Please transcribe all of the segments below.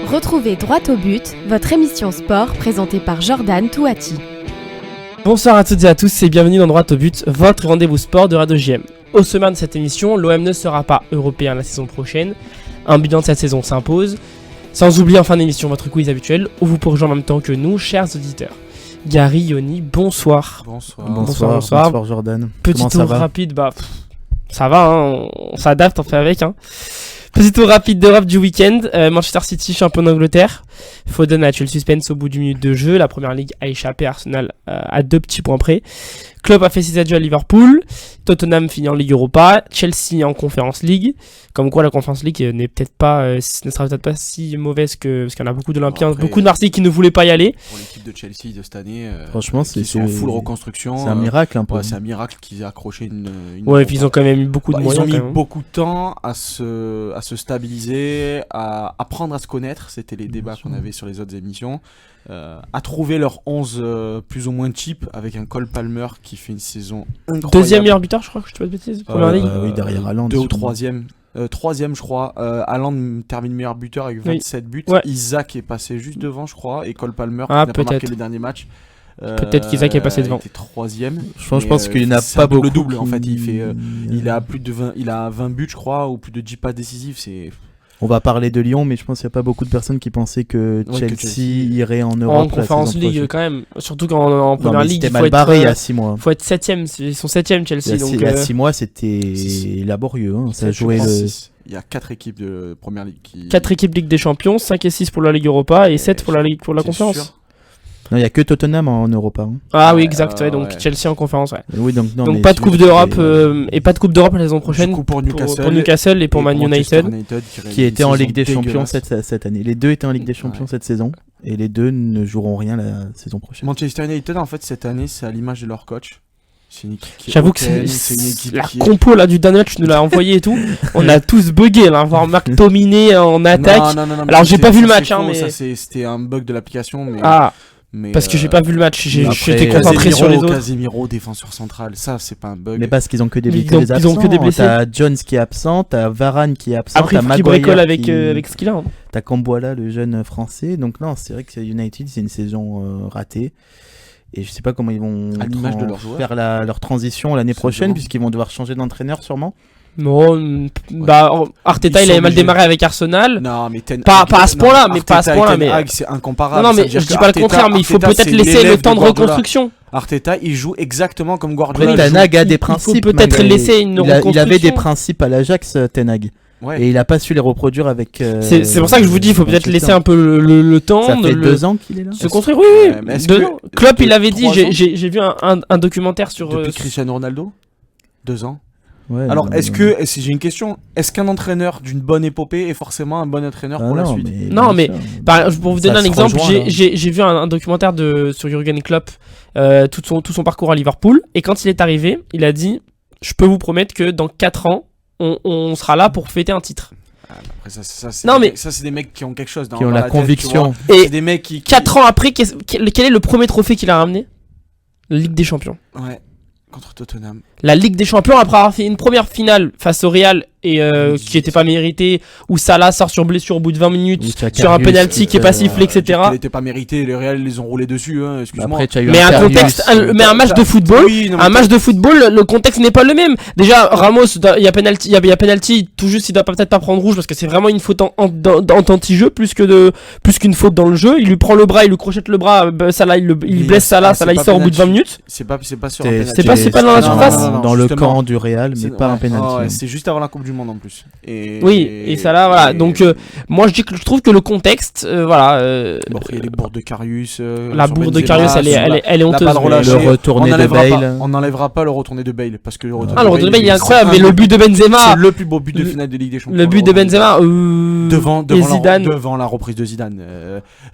Retrouvez Droit au but, votre émission sport présentée par Jordan Touati. Bonsoir à toutes et à tous et bienvenue dans Droit au but, votre rendez-vous sport de Radio JM. Au sommaire de cette émission, l'OM ne sera pas européen la saison prochaine. Un bilan de cette saison s'impose. Sans oublier en fin d'émission votre quiz habituel où vous pourrez jouer en même temps que nous, chers auditeurs. Gary, Yoni, bonsoir. Bonsoir Jordan. Petit tour rapide, ça va, hein, on s'adapte, on fait avec. Petit tour rapide d'Europe du week-end. Manchester City, champion d'Angleterre. Foden a tué le suspense au bout d'une minute de jeu. La première ligue a échappé à Arsenal à 2 petits points près. Klopp a fait ses adieux à Liverpool. Tottenham finit en Ligue Europa. Chelsea en Conference League. Comme quoi la Conference League ne sera peut-être pas si mauvaise parce qu'il y en a beaucoup d'Olympiens, beaucoup de Marseille qui ne voulaient pas y aller. Pour l'équipe de Chelsea de cette année, franchement, c'est en full reconstruction. C'est un miracle un peu. Ouais, c'est un miracle qu'ils aient accroché une ouais, et puis ils ont quand même eu beaucoup de moyens. Ils ont mis beaucoup de temps à se stabiliser, à apprendre à se connaître. C'était les débats qu'on avait sur les autres émissions. À trouver leur 11 plus ou moins cheap avec un Cole Palmer qui fait une saison incroyable. Deuxième meilleur buteur, je crois que je te dis pas de bêtises. Première ligue. Oui, derrière Haaland. 2 ou 3e. 3e, je crois. Haaland termine meilleur buteur avec 27 buts. Ouais. Isaac est passé juste devant, je crois. Et Cole Palmer qui n'a pas marqué les derniers matchs. Peut-être qu'Isaac est passé devant. Il était 3e. Je pense qu'il n'a pas beaucoup. Le double en fait. Il a plus de 20, il a 20 buts, je crois, ou plus de 10 passes décisives. On va parler de Lyon, mais je pense qu'il n'y a pas beaucoup de personnes qui pensaient que Chelsea irait en Europe. En Conference League quand même, surtout qu'en Première Ligue, il faut mal barré il y a 6 mois. Il faut être 7ème, ils sont 7ème Chelsea. Il y a 6 mois, c'était laborieux. Ça jouait Il y a 4 équipes de Première Ligue 4 équipes Ligue des Champions, 5 et 6 pour la Ligue Europa et 7 pour la Conférence. Non, il n'y a que Tottenham en Europa. Ah oui, exact, donc Chelsea en Conférence, ouais. Oui, donc pas de Coupe d'Europe et pas de Coupe d'Europe la saison prochaine pour Newcastle et pour Man United qui était en Ligue des Champions cette année. Les deux étaient en Ligue des Champions cette saison et les deux ne joueront rien la saison prochaine. Manchester United en fait cette année, c'est à l'image de leur coach. J'avoue que c'est la compo là du dernier match, tu nous l'as envoyé et tout. On a tous bugué là, voir McTominay en attaque. Non, alors j'ai pas vu le match, mais ça c'était un bug de l'application. Parce que j'ai pas vu le match, j'étais concentré sur les autres. Casemiro, défenseur central, ça c'est pas un bug. Mais parce qu'ils ont que des blessés. Ils ont que des blessés. T'as Jones qui est absent, t'as Varane qui est absent, après, t'as Maguire bricole avec ce qu'il a. T'as Camboila, le jeune français. Donc non, c'est vrai que United c'est une saison ratée. Et je sais pas comment ils vont faire leur transition l'année prochaine, puisqu'ils vont devoir changer d'entraîneur sûrement. Non, Arteta il avait mal démarré avec Arsenal. Non, mais pas à ce point-là, mais pas à ce point-là. Mais c'est incomparable. Non, mais je dis pas le contraire, mais il faut peut-être laisser le temps de reconstruction. Arteta, il joue exactement comme Guardiola. Ten Hag a des principes. Il faut peut-être laisser une reconstruction. Il avait des principes à l'Ajax, Ten Hag. Ouais. Et il a pas su les reproduire avec. C'est pour ça que je vous dis, il faut peut-être laisser un peu le temps. Ça fait 2 ans qu'il est là. Se construire, oui. 2 ans. Klopp, il avait dit, j'ai vu un documentaire sur. Depuis Cristiano Ronaldo 2 ans. Ouais, alors, j'ai une question, est-ce qu'un entraîneur d'une bonne épopée est forcément un bon entraîneur pour la suite ? Non, mais pour vous donner un exemple, j'ai vu un documentaire sur Jürgen Klopp, tout son parcours à Liverpool, et quand il est arrivé, il a dit, je peux vous promettre que dans 4 ans, on sera là pour fêter un titre. Après, ça c'est des mecs qui ont quelque chose qui ont la conviction. Et c'est des mecs qui 4 ans après, quel est le premier trophée qu'il a ramené ? La Ligue des Champions. Ouais. Contre Tottenham. La Ligue des Champions, après avoir fait une première finale face au Real et qui était pas méritée, où Salah sort sur blessure au bout de 20 minutes sur un penalty qui est pas sifflé, etc. Elle était pas méritée, les Real les ont roulés dessus, excuse-moi. Après, mais un match de football, le contexte n'est pas le même. Déjà Ramos, il y a penalty, tout juste il doit peut-être pas prendre rouge parce que c'est vraiment une faute en anti-jeu plus qu'une faute dans le jeu. Il lui prend le bras, il lui crochette le bras, Salah il blesse Salah il sort au bout de 20 minutes. C'est pas sur un penalty. C'est pas dans la surface. Dans le camp du Real, mais pas un penalty. C'est juste avant la Coupe du Monde en plus. Et ça là, voilà. Donc moi je trouve que le contexte, voilà. Bon, après il y a les bourdes de Karius. La bourde de Karius, elle est honteuse. Le retourné de Bale. On n'enlèvera pas le retourné de Bale parce que le retourné de Bale il est incroyable. Mais le but de Benzema, c'est le plus beau but de finale de Ligue des Champions. Le but de Benzema devant la reprise de Zidane.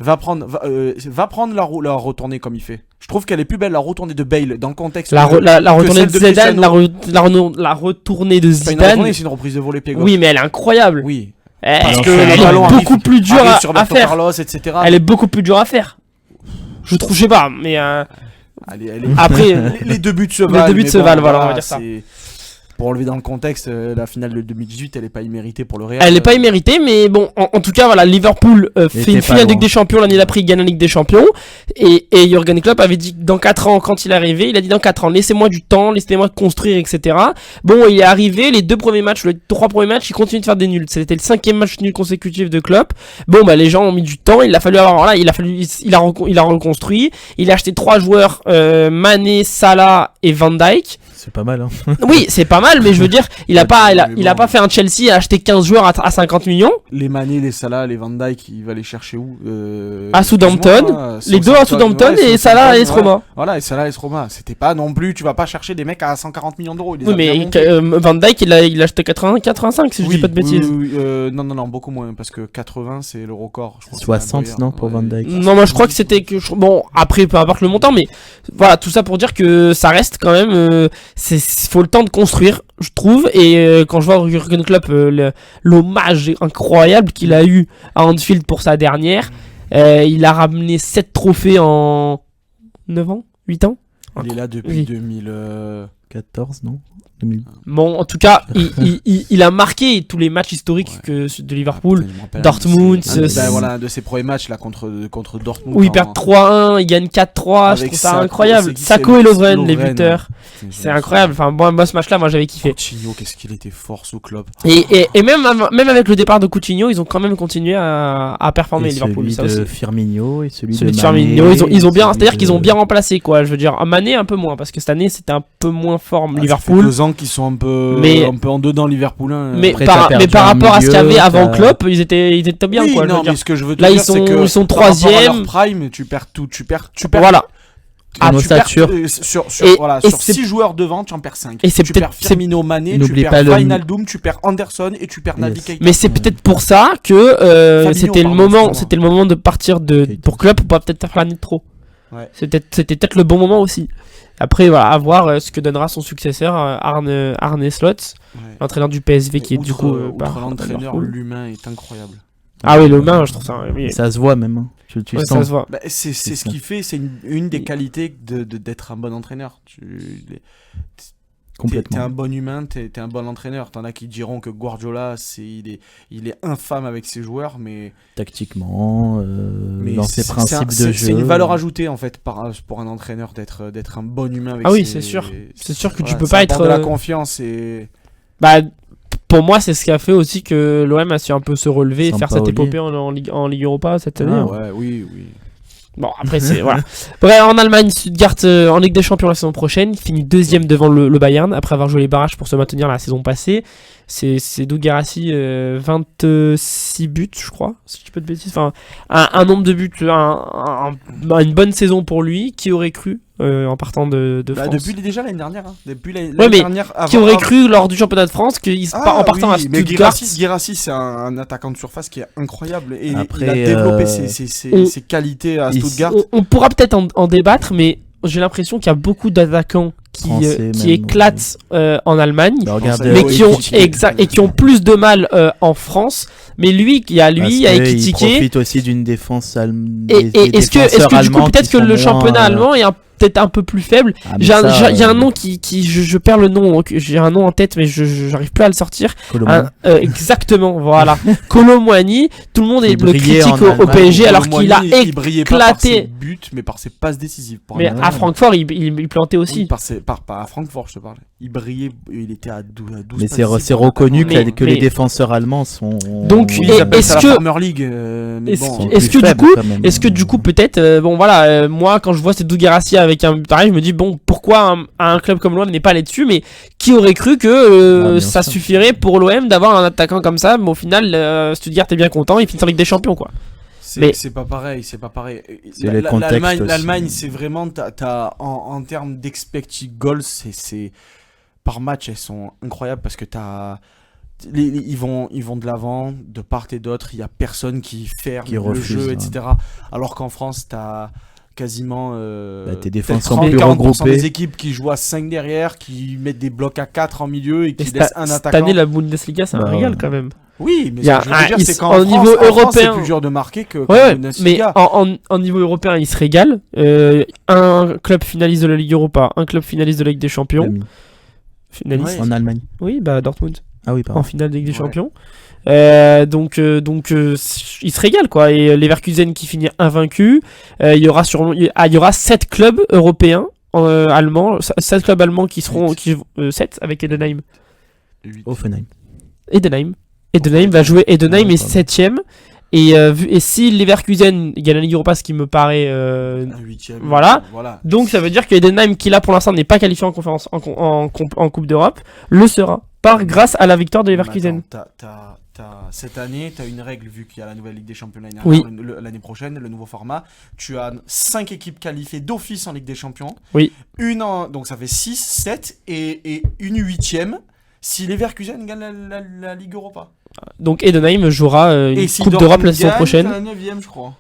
Va prendre la retournée comme il fait. Je trouve qu'elle est plus belle la retournée de Bale dans le contexte. La retournée de Zidane, la retournée de Zidane. C'est une reprise de volley pied gauche. Oui, mais elle est incroyable. Oui. Parce que le ballon est beaucoup plus dur à faire. Carlos, etc. Elle est beaucoup plus dure à faire. Je trouve, je sais pas, mais après les 2 buts se valent. Les 2 buts se valent, voilà, on va dire ça. pour relever dans le contexte, la finale de 2018, elle est pas imméritée pour le Real. Elle n'est pas imméritée, mais bon, en tout cas, voilà, Liverpool fait une finale de Ligue des Champions l'année d'après, il gagne la Ligue des Champions. Et Jürgen Klopp avait dit que dans 4 ans, quand il est arrivé, il a dit dans 4 ans, laissez-moi du temps, laissez-moi construire, etc. Bon, il est arrivé, les 3 premiers matchs, il continue de faire des nuls. C'était le 5e match nul consécutif de Klopp. Bon, bah les gens ont mis du temps, il a a reconstruit, il a acheté 3 joueurs, Mané, Salah et Van Dijk. C'est pas mal, hein. Oui, c'est pas mal, mais je veux dire, il a pas fait un Chelsea à acheter 15 joueurs à 50 millions. Les Mané, les Salah, les Van Dijk, il va les chercher où à Southampton. Les deux à Southampton et Salah à AS Roma. Voilà, et Salah à AS Roma. C'était pas non plus, tu vas pas chercher des mecs à 140 millions d'euros. Oui, mais Van Dijk, il a acheté 85, si je dis pas de bêtises. Non, beaucoup moins, parce que 80, c'est le record. 60, non, pour Van Dijk. Non, moi je crois que c'était que. Bon, après, peu importe le montant, mais voilà, tout ça pour dire que ça reste quand même. Faut le temps de construire, je trouve, et quand je vois Jürgen Klopp, l'hommage incroyable qu'il a eu à Anfield pour sa dernière, il a ramené 7 trophées en 9 ans, 8 ans. Il est là depuis 2014, non? Bon, en tout cas, il a marqué tous les matchs historiques de Liverpool, Dortmund. Voilà, de ses premiers matchs là contre Dortmund. Où il perd 3-1, il gagne 4-3, je trouve ça incroyable. Sako et Lovren, les buteurs. C'est incroyable. Enfin, moi, ce match-là, moi, j'avais kiffé. Coutinho, qu'est-ce qu'il était fort sous Klopp. Et même avec le départ de Coutinho, ils ont quand même continué à performer, Liverpool. Celui de Firmino et celui de Firmino, ils ont bien, c'est-à-dire qu'ils ont bien remplacé, quoi. Je veux dire, Mané un peu moins, parce que cette année, c'était un peu moins fort, Liverpool. Qui sont un peu en dedans Liverpoolien. Mais par rapport à ce qu'il y avait avant Klopp, ils étaient bien, quoi. Non, mais ce que je veux te dire, c'est que ils sont 3e. Prime, tu perds tout, voilà. Sur 6 joueurs devant, tu en perds 5. Et c'est tu perds Firmino, Mané, tu perds Wijnaldum, tu perds Anderson et tu perds Naby Keita. Mais c'est peut-être pour ça que c'était le moment de partir pour Klopp, pour pas peut-être faire l'année de trop. Ouais. C'était peut-être le bon moment aussi. Après, voilà, à voir ce que donnera son successeur, Arne Slot, l'entraîneur du PSV, qui est du coup. L'entraîneur, l'humain est incroyable. Ah oui, l'humain, je trouve ça. Oui. Ça se voit même. Hein. Ça se voit. Bah, c'est ce qui fait, c'est une des qualités d'être un bon entraîneur. Complètement. T'es un bon humain, t'es un bon entraîneur. T'en as qui diront que Guardiola, il est infâme avec ses joueurs, mais tactiquement, dans ses principes de jeu. C'est une valeur ajoutée en fait pour un entraîneur d'être un bon humain avec. Ah oui, c'est sûr. C'est sûr que tu peux pas être. De la confiance et. Bah, pour moi, c'est ce qui a fait aussi que l'OM a su un peu se relever et faire cette épopée en Ligue Europa cette année. Ouais, oui. Bon, après, c'est. Voilà. Bref, en Allemagne, Stuttgart en Ligue des Champions la saison prochaine. Il finit 2e devant le Bayern après avoir joué les barrages pour se maintenir la saison passée. C'est Edu Guirassy, 26 buts, je crois, si je dis pas de bêtises. Enfin, un nombre de buts, une bonne saison pour lui. Qui aurait cru en partant de France. Depuis déjà l'année dernière. Hein. Depuis l'année dernière. Qui aurait cru lors du championnat de France en partant à Stuttgart. Guirassy, c'est un attaquant de surface qui est incroyable. Et après, il a développé ses qualités à Stuttgart. On pourra peut-être en débattre, mais j'ai l'impression qu'il y a beaucoup d'attaquants qui éclatent en Allemagne, mais qui ont plus de mal en France. Mais lui, il y a Ekitike. Il profite aussi d'une défense allemande. Et est-ce que du coup, peut-être que le championnat allemand est peut-être un peu plus faible. Il y a un nom je perds le nom. J'ai un nom en tête, mais j'arrive plus à le sortir. Exactement, voilà. Kolo Muani. Tout le monde le critique au PSG alors qu'il a éclaté. Par ses buts, mais par ses passes décisives. Mais à Francfort, il plantait aussi. À Francfort, je te parlais. Il brillait, il était à 12. Mais c'est reconnu que les défenseurs allemands sont. Donc, est-ce que Premier League, est-ce que du coup peut-être moi quand je vois cette Edu Guirassy avec un but pareil, je me dis bon, pourquoi un club comme l'OM n'est pas allé dessus, mais qui aurait cru que ça suffirait pour l'OM d'avoir un attaquant comme ça, mais au final Stuttgart est bien content, il finit en Ligue des Champions, quoi. C'est pas pareil. L'Allemagne, c'est vraiment en termes d'expected goals, c'est par match, elles sont incroyables parce que ils vont de l'avant de part et d'autre, il y a personne qui ferme le jeu, etc. Alors qu'en France, t'as quasiment tes défenses sont plus regroupées, des équipes qui jouent à 5 derrière, qui mettent des blocs à 4 en milieu et qui laissent un attaquant. Cette année, la Bundesliga, c'est un régal quand même. Oui, mais ce que je veux dire, c'est qu'en niveau France, européen, c'est plus dur de marquer que mais en niveau européen, il se régale. Un club finaliste de la Ligue Europa, un club finaliste de la Ligue des Champions. finaliste. En Allemagne. Oui, bah Dortmund. Ah oui, pardon. En finale de Ligue des Champions. Donc il se régale quoi. Et Leverkusen qui finit invaincu. Il y aura 7 clubs européens allemands, 7 clubs allemands qui seront 7 avec Edenheim. Offenheim. Edenheim va jouer. Edenheim est 7ème. Et si Leverkusen gagne la Ligue Europa, ce qui me paraît voilà. Donc ça veut dire que Edenheim, qui là pour l'instant n'est pas qualifié en conférence en Coupe d'Europe, le sera grâce à la victoire de Leverkusen. Cette année, tu as une règle vu qu'il y a la nouvelle Ligue des Champions l'année prochaine, le nouveau format. Tu as 5 équipes qualifiées d'office en Ligue des Champions. Oui. Donc ça fait 6, 7 et une 8ème si Leverkusen gagne la Ligue Europa. Donc Edenheim jouera une Coupe d'Europe la saison prochaine. La 9ème, je crois.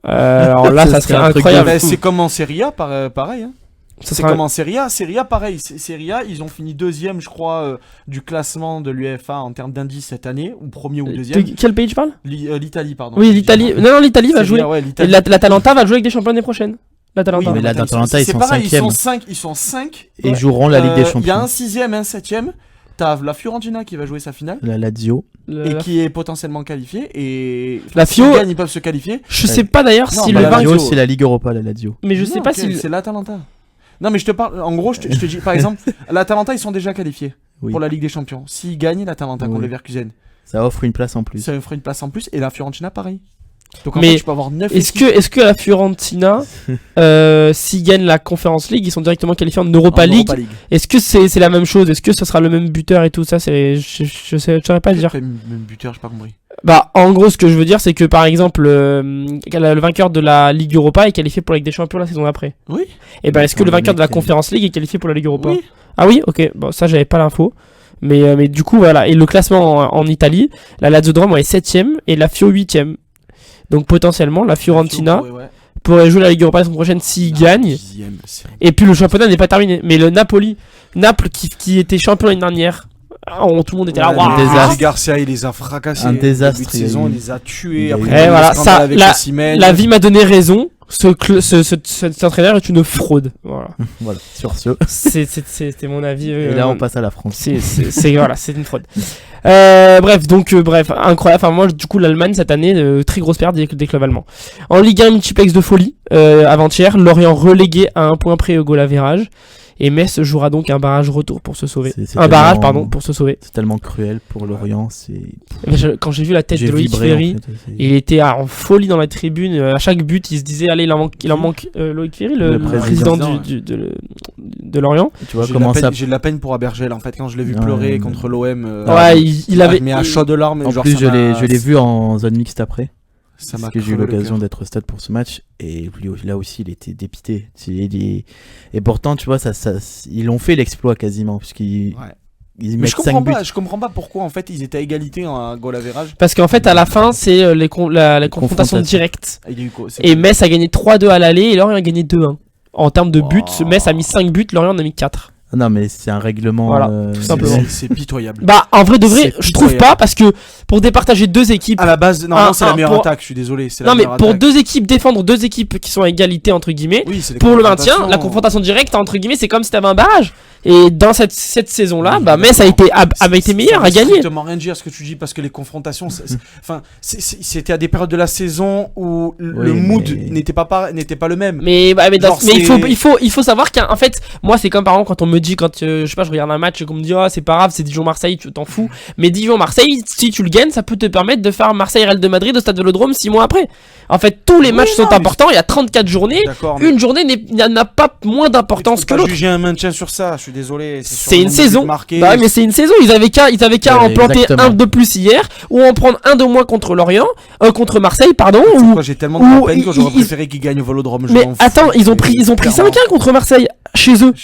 Alors là, ça serait incroyable. C'est comme en Serie A, pareil. Hein. C'est comme en Serie A. Serie A, pareil. Serie A, ils ont fini 2ème, je crois, du classement de l'UEFA en termes d'indice cette année, ou premier ou deuxième. De quel pays tu parles? L'Italie, pardon. Oui, l'Italie. Non, l'Italie va jouer. Ouais, l'Atalanta va jouer avec des champions l'année prochaine. Oui, mais l'Atalanta, ils sont 5ème. Ils sont 5. Et ils joueront la Ligue des Champions. Il y a un 6ème et un 7ème. T'as la Fiorentina qui va jouer sa finale. La Lazio. Et qui est potentiellement qualifiée. Et la Fio, ils peuvent se qualifier. Je sais pas d'ailleurs si le Lazio, c'est la Ligue Europa, la Lazio. Mais je sais pas si c'est l'Atalanta. Non, mais je te parle. En gros, je te dis, par exemple, l'Atalanta, ils sont déjà qualifiés pour la Ligue des Champions. S'ils gagnent l'Atalanta contre Leverkusen, ça offre une place en plus. Ça offre une place en plus. Et la Fiorentina, pareil. Donc en fait, tu peux avoir 9 est-ce que la Fiorentina, s'ils gagnent la Conference League, ils sont directement qualifiés en Europa League. Est-ce que c'est la même chose? Est-ce que ce sera le même buteur et tout ça? Je saurais pas dire. Même buteur, j'ai pas compris. Bah, en gros, ce que je veux dire, c'est que par exemple, le vainqueur de la Ligue Europa est qualifié pour la Ligue des Champions la saison d'après. Oui. Et ben, est-ce que le vainqueur de la Conference League est qualifié pour la Ligue Europa? Oui. Ah oui, ok. Bon, ça, j'avais pas l'info. Mais du coup, voilà. Et le classement en Italie, la Lazio de Rome est 7ème et la Fio 8ème. Donc potentiellement, la Fiorentina pourrait jouer la Ligue Europa la saison prochaine s'il gagne. Et puis le championnat n'est pas terminé. Mais le Naples qui était champion l'année dernière, tout le monde était là. Wow. Garcia, il les a fracassés. Un désastre. De saison, il les a tués. Après, voilà, ça, la vie m'a donné raison. Cet entraîneur est une fraude. Voilà, sur ce. C'était mon avis. Et là, on passe à la France. Voilà, c'est une fraude. Bref, incroyable. Enfin, moi, du coup, l'Allemagne cette année, très grosse perte des clubs allemands. En Ligue 1, multiplex de folie. Avant-hier, Lorient relégué à 1 point près au goal average. Et Metz jouera donc un barrage retour pour se sauver. Barrage pour se sauver. C'est tellement cruel pour Lorient. Quand j'ai vu la tête de Loïc Ferry, il était en folie dans la tribune. À chaque but, il se disait allez, il en manque Loïc Ferry, le président de Lorient. Tu vois comment ça. J'ai de la peine pour Abergel en fait quand je l'ai vu pleurer contre l'OM. Il avait mis un chaud de larmes. En plus, je l'ai vu en zone mixte après. Parce que j'ai eu l'occasion d'être au stade pour ce match et là aussi il était dépité. Et pourtant tu vois ils l'ont fait l'exploit quasiment puisqu'ils mettent 5 buts. Je comprends pas pourquoi en fait ils étaient à égalité en goal average. Parce qu'en fait à la fin c'est les confrontations directes. Et Metz a gagné 3-2 à l'aller et Lorient a gagné 2-1. En termes de buts, Metz a mis 5 buts, Lorient en a mis 4. Non mais c'est un règlement tout simplement. C'est pitoyable. Bah en vrai de vrai, je trouve pas parce que pour départager deux équipes à la base c'est la meilleure attaque, je suis désolé, pour deux équipes défendre deux équipes qui sont à égalité entre guillemets, pour le maintien, la confrontation directe entre guillemets, c'est comme si t'avais un barrage. Et dans cette saison là, Metz a été meilleur, a gagné. Strictement rien dire ce que tu dis parce que les confrontations c'était à des périodes de la saison où le mood n'était pas le même. Mais il faut savoir qu'en fait, moi c'est comme par exemple quand on me dit quand je sais pas, je regarde un match et qu'on me dit c'est pas grave, c'est Dijon-Marseille, tu t'en fous. Mais Dijon-Marseille, si tu le gagnes, ça peut te permettre de faire Marseille-Real de Madrid au stade Vélodrome 6 mois après. En fait, tous les matchs sont importants, il y a 34 journées. Une journée n'a pas moins d'importance que l'autre. Juger un maintien sur ça, je suis désolé. C'est une saison. Bah mais c'est une saison, ils avaient qu'à en planter un de plus hier ou en prendre un de moins contre Lorient, contre Marseille pardon. J'ai tellement de peine que j'aurais préféré qu'ils gagnent au Vélodrome. Mais attends, ils ont pris 5-1 contre Marseille. Chez eux,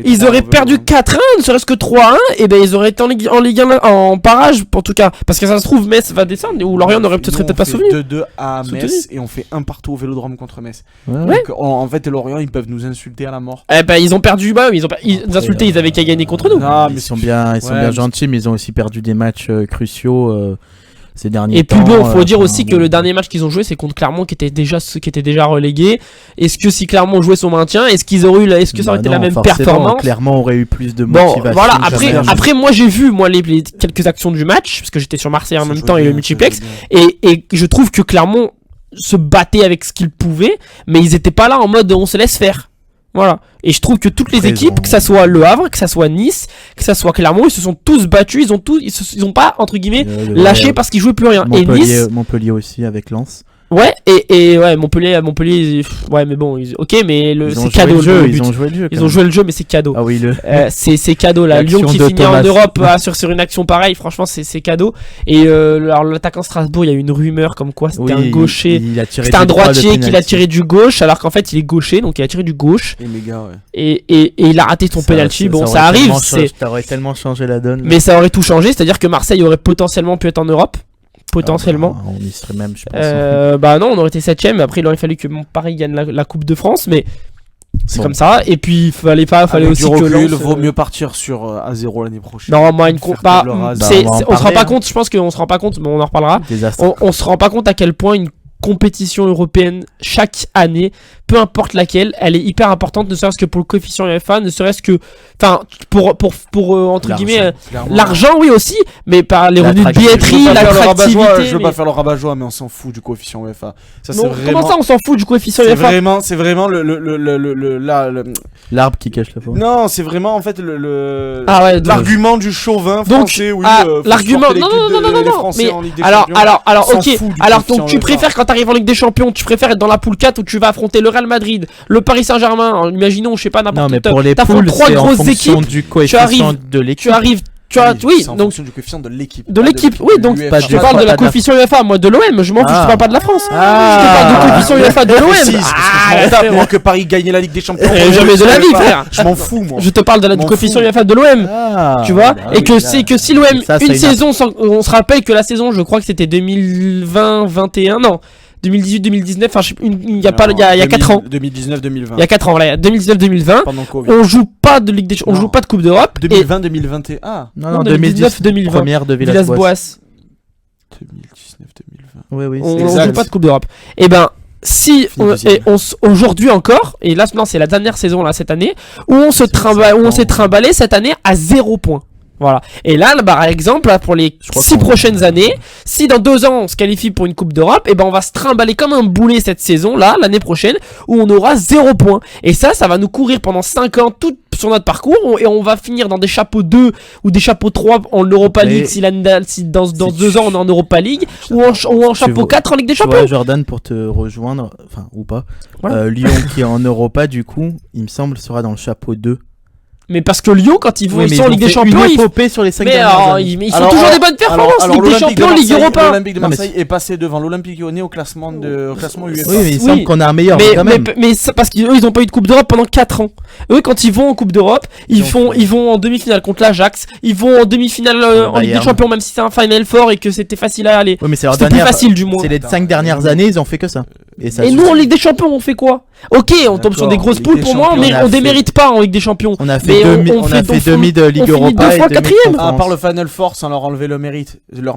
ils auraient perdu 4-1, ne serait-ce que 3-1, et ben ils auraient été en Ligue 1 en barrage, en tout cas. Parce que ça se trouve, Metz va descendre, ou Lorient n'aurait peut-être pas souvenu. On fait 2-2 à Metz, et on fait un partout au Vélodrome contre Metz. Donc, en fait, Lorient, ils peuvent nous insulter à la mort. Eh ben, ils ont perdu, ils insultaient, ils avaient qu'à gagner contre nous. Non, mais ils sont bien gentils, mais ils ont aussi perdu des matchs cruciaux. ces derniers et temps. puis bon, faut dire aussi que le dernier match qu'ils ont joué, c'est contre Clermont qui était déjà relégué. Est-ce que si Clermont jouait son maintien, est-ce que ça aurait été la même performance? Clermont aurait eu plus de Bon, motivation. voilà. Après, moi j'ai vu les quelques actions du match parce que j'étais sur Marseille en même temps et le multiplex, et je trouve que Clermont se battait avec ce qu'ils pouvaient, mais ils étaient pas là en mode on se laisse faire. Voilà. Et je trouve que toutes les équipes, que ça soit Le Havre, que ça soit Nice, que ça soit Clermont, ils se sont tous battus, ils ont pas, entre guillemets, lâché parce qu'ils jouaient plus rien. Montpellier aussi avec Lens. Ouais, et ouais, Montpellier, ouais, mais bon, ok, mais c'est cadeau. Ils ont joué le jeu. Ils ont joué le jeu, mais c'est cadeau. Ah oui, c'est cadeau là. Lyon qui finit en Europe sur une action pareille, franchement, c'est cadeau. Et alors l'attaquant Strasbourg, il y a eu une rumeur comme quoi c'était un gaucher, c'était un droitier qui l'a tiré du gauche, alors qu'en fait il est gaucher, donc il a tiré du gauche. Et méga, ouais. Et il a raté son penalty. Bon, ça arrive. Ça aurait tellement changé la donne. Mais ça aurait tout changé, c'est-à-dire que Marseille aurait potentiellement pu être en Europe. Potentiellement. On y serait même, je pense. Bah non, on aurait été 7ème. Après, il aurait fallu que Paris gagne la Coupe de France, mais c'est comme ça. Et puis, il fallait aussi que Lens. Vaut mieux partir sur à 0 l'année prochaine. Non, moi, on se rend pas compte. Je pense qu'on se rend pas compte, mais on en reparlera. On se rend pas compte à quel point une compétition européenne chaque année, peu importe laquelle, elle est hyper importante, ne serait-ce que pour le coefficient UEFA, ne serait-ce que, enfin, pour entre guillemets, l'argent, oui aussi, mais par les revenus de billetterie, l'attractivité. Je veux pas faire le rabat-joie, mais on s'en fout du coefficient UEFA. Ça, non, comment ça, on s'en fout du coefficient UEFA? C'est vraiment l'arbre qui cache la forêt. Non, c'est vraiment en fait l'argument du chauvin français. Donc, l'argument, non, mais alors, ok, alors donc tu préfères quand t'arrives en Ligue des Champions, tu préfères être dans la poule 4 où tu vas affronter le Real Madrid, le Paris Saint-Germain, imaginons, je sais pas, n'importe quel. Non, mais pour les poules, c'est en fonction du coefficient de l'équipe. Oui, en fonction du coefficient de l'équipe. Oui, donc je parle de la coefficient UEFA, moi de l'OM, je m'en fous, je parle pas de la France. Je te parle du coefficient UEFA de l'OM. Moi que Paris gagne la Ligue des Champions. Jamais de la vie, frère. Je m'en fous, moi. Je te parle du coefficient UEFA de l'OM. Tu vois, et que si l'OM, une saison, on se rappelle que la saison, je crois que c'était 2020-21, non. 2018-2019, enfin il y a 4 ans. 2019-2020. Il y a 4 ans, voilà, 2019-2020. On joue pas de Ligue des Champions, on joue pas de Coupe d'Europe. 2020-2021. Ah. Non, 2019-2020. Première de Villas-Boas. 2019-2020. Oui, on joue pas de Coupe d'Europe. Et ben si aujourd'hui encore, et là c'est la dernière saison là cette année, où on s'est trimballé cette année à 0 points. Voilà. Et là, par exemple, là, pour les 6 prochaines années, si dans 2 ans on se qualifie pour une Coupe d'Europe, et ben on va se trimballer comme un boulet cette saison, là, l'année prochaine, où on aura 0 points. Et ça va nous courir pendant 5 ans tout sur notre parcours, et on va finir dans des chapeaux 2 ou des chapeaux 3 en Europa League, si dans 2 ans on est en Europa League, ou en chapeau 4 en Ligue des Champions. Jordan, pour te rejoindre, enfin, ou pas, voilà. Lyon qui est en Europa, du coup, il me semble, sera dans le chapeau 2. Mais parce que Lyon, quand ils sont en Ligue des Champions, sur les 5 dernières années. Ils font toujours des bonnes performances. Ligue des Champions, Ligue Europa. L'Olympique de Marseille est passé devant l'Olympique Lyonnais au classement UEFA. Oui, mais il semble qu'on a un meilleur. Mais parce qu'eux, ils n'ont pas eu de Coupe d'Europe pendant 4 ans. Eux, quand ils vont en Coupe d'Europe, ils vont en demi-finale contre l'Ajax. Ils vont en demi-finale en Ligue des Champions, même si c'est un Final Four et que c'était facile à aller. Oui, mais c'était plus facile du moins. C'est les 5 dernières années, ils ont fait que ça. Et nous, en Ligue des Champions, on fait quoi? Ok, on tombe sur des grosses poules pour moi, mais on démérite pas en Ligue des Champions. On a fait demi de Ligue Europa et 2 fois 4ème. À part le Final Four, sans leur enlever leur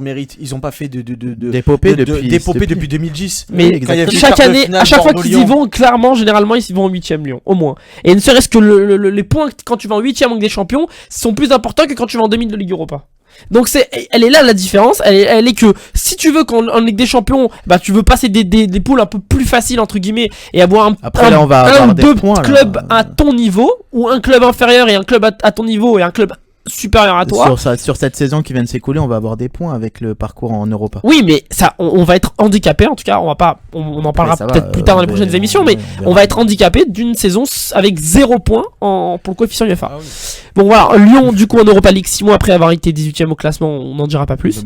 mérite, ils ont pas fait d'épopée depuis 2010. Mais chaque année, à chaque fois qu'ils y vont, clairement, généralement, ils y vont en 8ème Lyon, au moins. Et ne serait-ce que les points quand tu vas en 8ème en Ligue des Champions sont plus importants que quand tu vas en demi de Ligue Europa. Donc elle est là la différence, elle est que si tu veux qu'en Ligue des Champions, bah tu veux passer des poules un peu plus faciles entre guillemets et avoir deux clubs à ton niveau ou un club inférieur et un club à ton niveau et un club supérieur à toi. Sur cette saison qui vient de s'écouler, on va avoir des points avec le parcours en Europa. Oui, mais ça, on va être handicapé. En tout cas, on en parlera peut-être plus tard dans les prochaines émissions, mais on va être handicapé d'une saison avec 0 points pour le coefficient UEFA. Ah oui. Bon voilà, Lyon du coup en Europa League 6 mois après avoir été 18ème au classement, on n'en dira pas plus.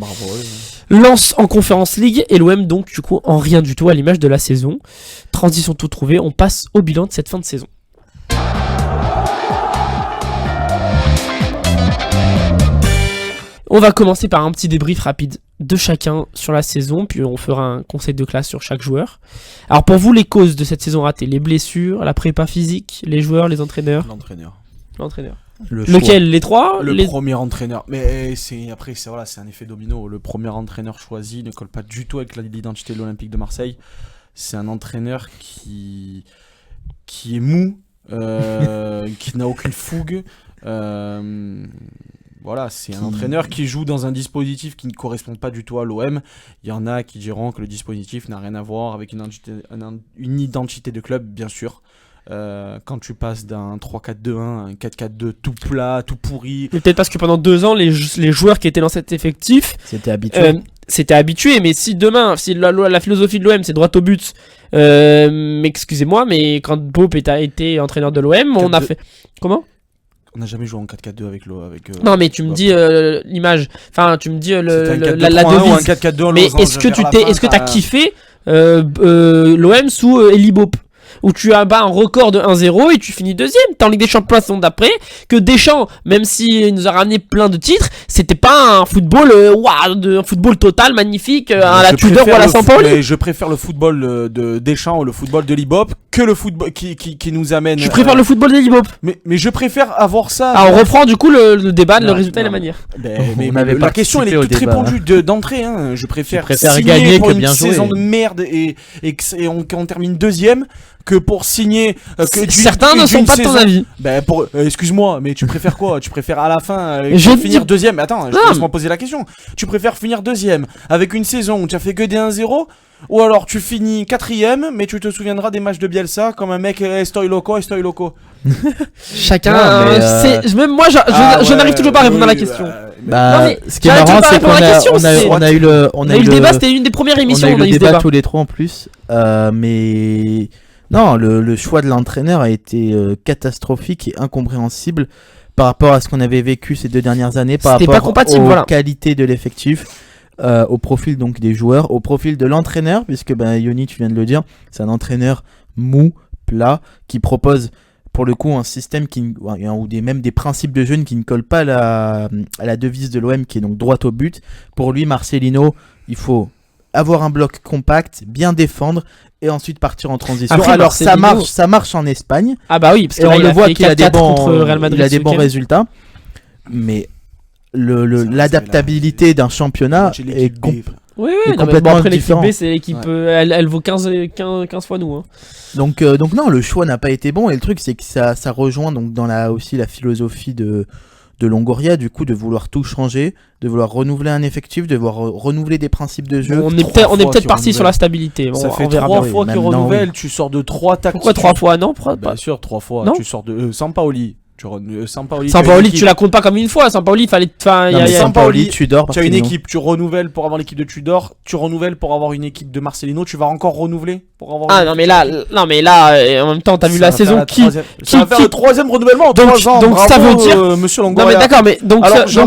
Lens en Conference League et l'OM donc du coup en rien du tout à l'image de la saison. Transition tout trouvée, on passe au bilan de cette fin de saison. On va commencer par un petit débrief rapide de chacun sur la saison, puis on fera un conseil de classe sur chaque joueur. Alors pour vous, les causes de cette saison ratée, les blessures, la prépa physique, les joueurs, les entraîneurs. L'entraîneur. Lequel? Les trois? Le premier entraîneur. Mais c'est un effet domino. Le premier entraîneur choisi ne colle pas du tout avec l'identité de l'Olympique de Marseille. C'est un entraîneur qui est mou, qui n'a aucune fougue. Voilà, c'est un entraîneur qui joue dans un dispositif qui ne correspond pas du tout à l'OM. Il y en a qui diront que le dispositif n'a rien à voir avec une identité de club, bien sûr. Quand tu passes d'un 3-4-2-1 à un 4-4-2 tout plat, tout pourri. Mais peut-être parce que pendant 2 ans, les joueurs qui étaient dans cet effectif s'étaient habitués. Mais si demain, si la philosophie de l'OM c'est droit au but, mais excusez-moi, mais quand Pope a été entraîneur de l'OM, on a fait. Comment? On n'a jamais joué en 4-4-2 avec non, mais tu me dis l'image. Enfin, tu me dis la devise. Ou un 4-4-2 mais est-ce que t'as kiffé l'OM sous Eli Bope, où tu as un record de 1-0 et tu finis deuxième. T'es en Ligue des Champions la saison d'après. Que Deschamps, même s'il nous a ramené plein de titres, c'était pas un football un football total, magnifique, à la Tudor ou à la Sampaoli. Je préfère le football de Deschamps ou le football de Libop que le football qui nous amène. Je préfère le football de Libop. Mais je préfère avoir ça. On reprend du coup le débat, le résultat et la manière. Mais la question elle est toute répondue d'entrée. Hein. Je préfère gagner pour que une bien jouer. Saison de merde et qu'on termine deuxième. Que pour signer certains ne sont pas de ton avis. Excuse-moi, mais tu préfères quoi? Tu préfères à la fin finir deuxième? Attends, laisse-moi poser la question. Tu préfères finir deuxième avec une saison où tu as fait que des 1-0, ou alors tu finis quatrième mais tu te souviendras des matchs de Bielsa comme un mec estoy loco. Chacun même moi je n'arrive toujours pas à répondre à la question. Ce qui est marrant, c'est qu'on a eu le débat, c'était une des premières émissions on a eu le débat tous les trois en plus, mais non, le choix de l'entraîneur a été catastrophique et incompréhensible par rapport à ce qu'on avait vécu ces 2 dernières années, par rapport aux qualités de l'effectif, au profil donc des joueurs, au profil de l'entraîneur, puisque Yoni, tu viens de le dire, c'est un entraîneur mou, plat, qui propose pour le coup un système ou même des principes de jeu qui ne collent pas à la devise de l'OM, qui est donc droit au but. Pour lui, Marcelino, il faut avoir un bloc compact, bien défendre et ensuite partir en transition. Après, alors ça marche en Espagne. Ah bah oui, parce que on le voit qu'il a des bons résultats. Mais l'adaptabilité d'un championnat est complètement après différent. l'équipe B, c'est l'équipe elle vaut 15 fois nous. Hein. Donc non, le choix n'a pas été bon, et le truc c'est que ça rejoint donc dans aussi la philosophie de Longoria, du coup, de vouloir tout changer, de vouloir renouveler un effectif, de vouloir renouveler des principes de jeu. On est peut-être parti sur la stabilité. Ça fait 3 fois qu'il renouvelle, tu sors de 3 tactiques. Pourquoi 3 fois? Non, bien sûr, 3 fois. Non. Tu sors de Sampaoli. Sampaoli, tu la comptes pas comme une fois. Sampaoli, Sampaoli, Tudor. Tu as une équipe, tu renouvelles pour avoir l'équipe de Tudor, tu renouvelles pour avoir une équipe de Marcelino, tu vas encore renouveler pour avoir. Non mais là, en même temps, t'as vu la saison qui va faire le 3e renouvellement en 3 ans. Donc ça veut dire, Monsieur Longoria. Non mais d'accord, mais donc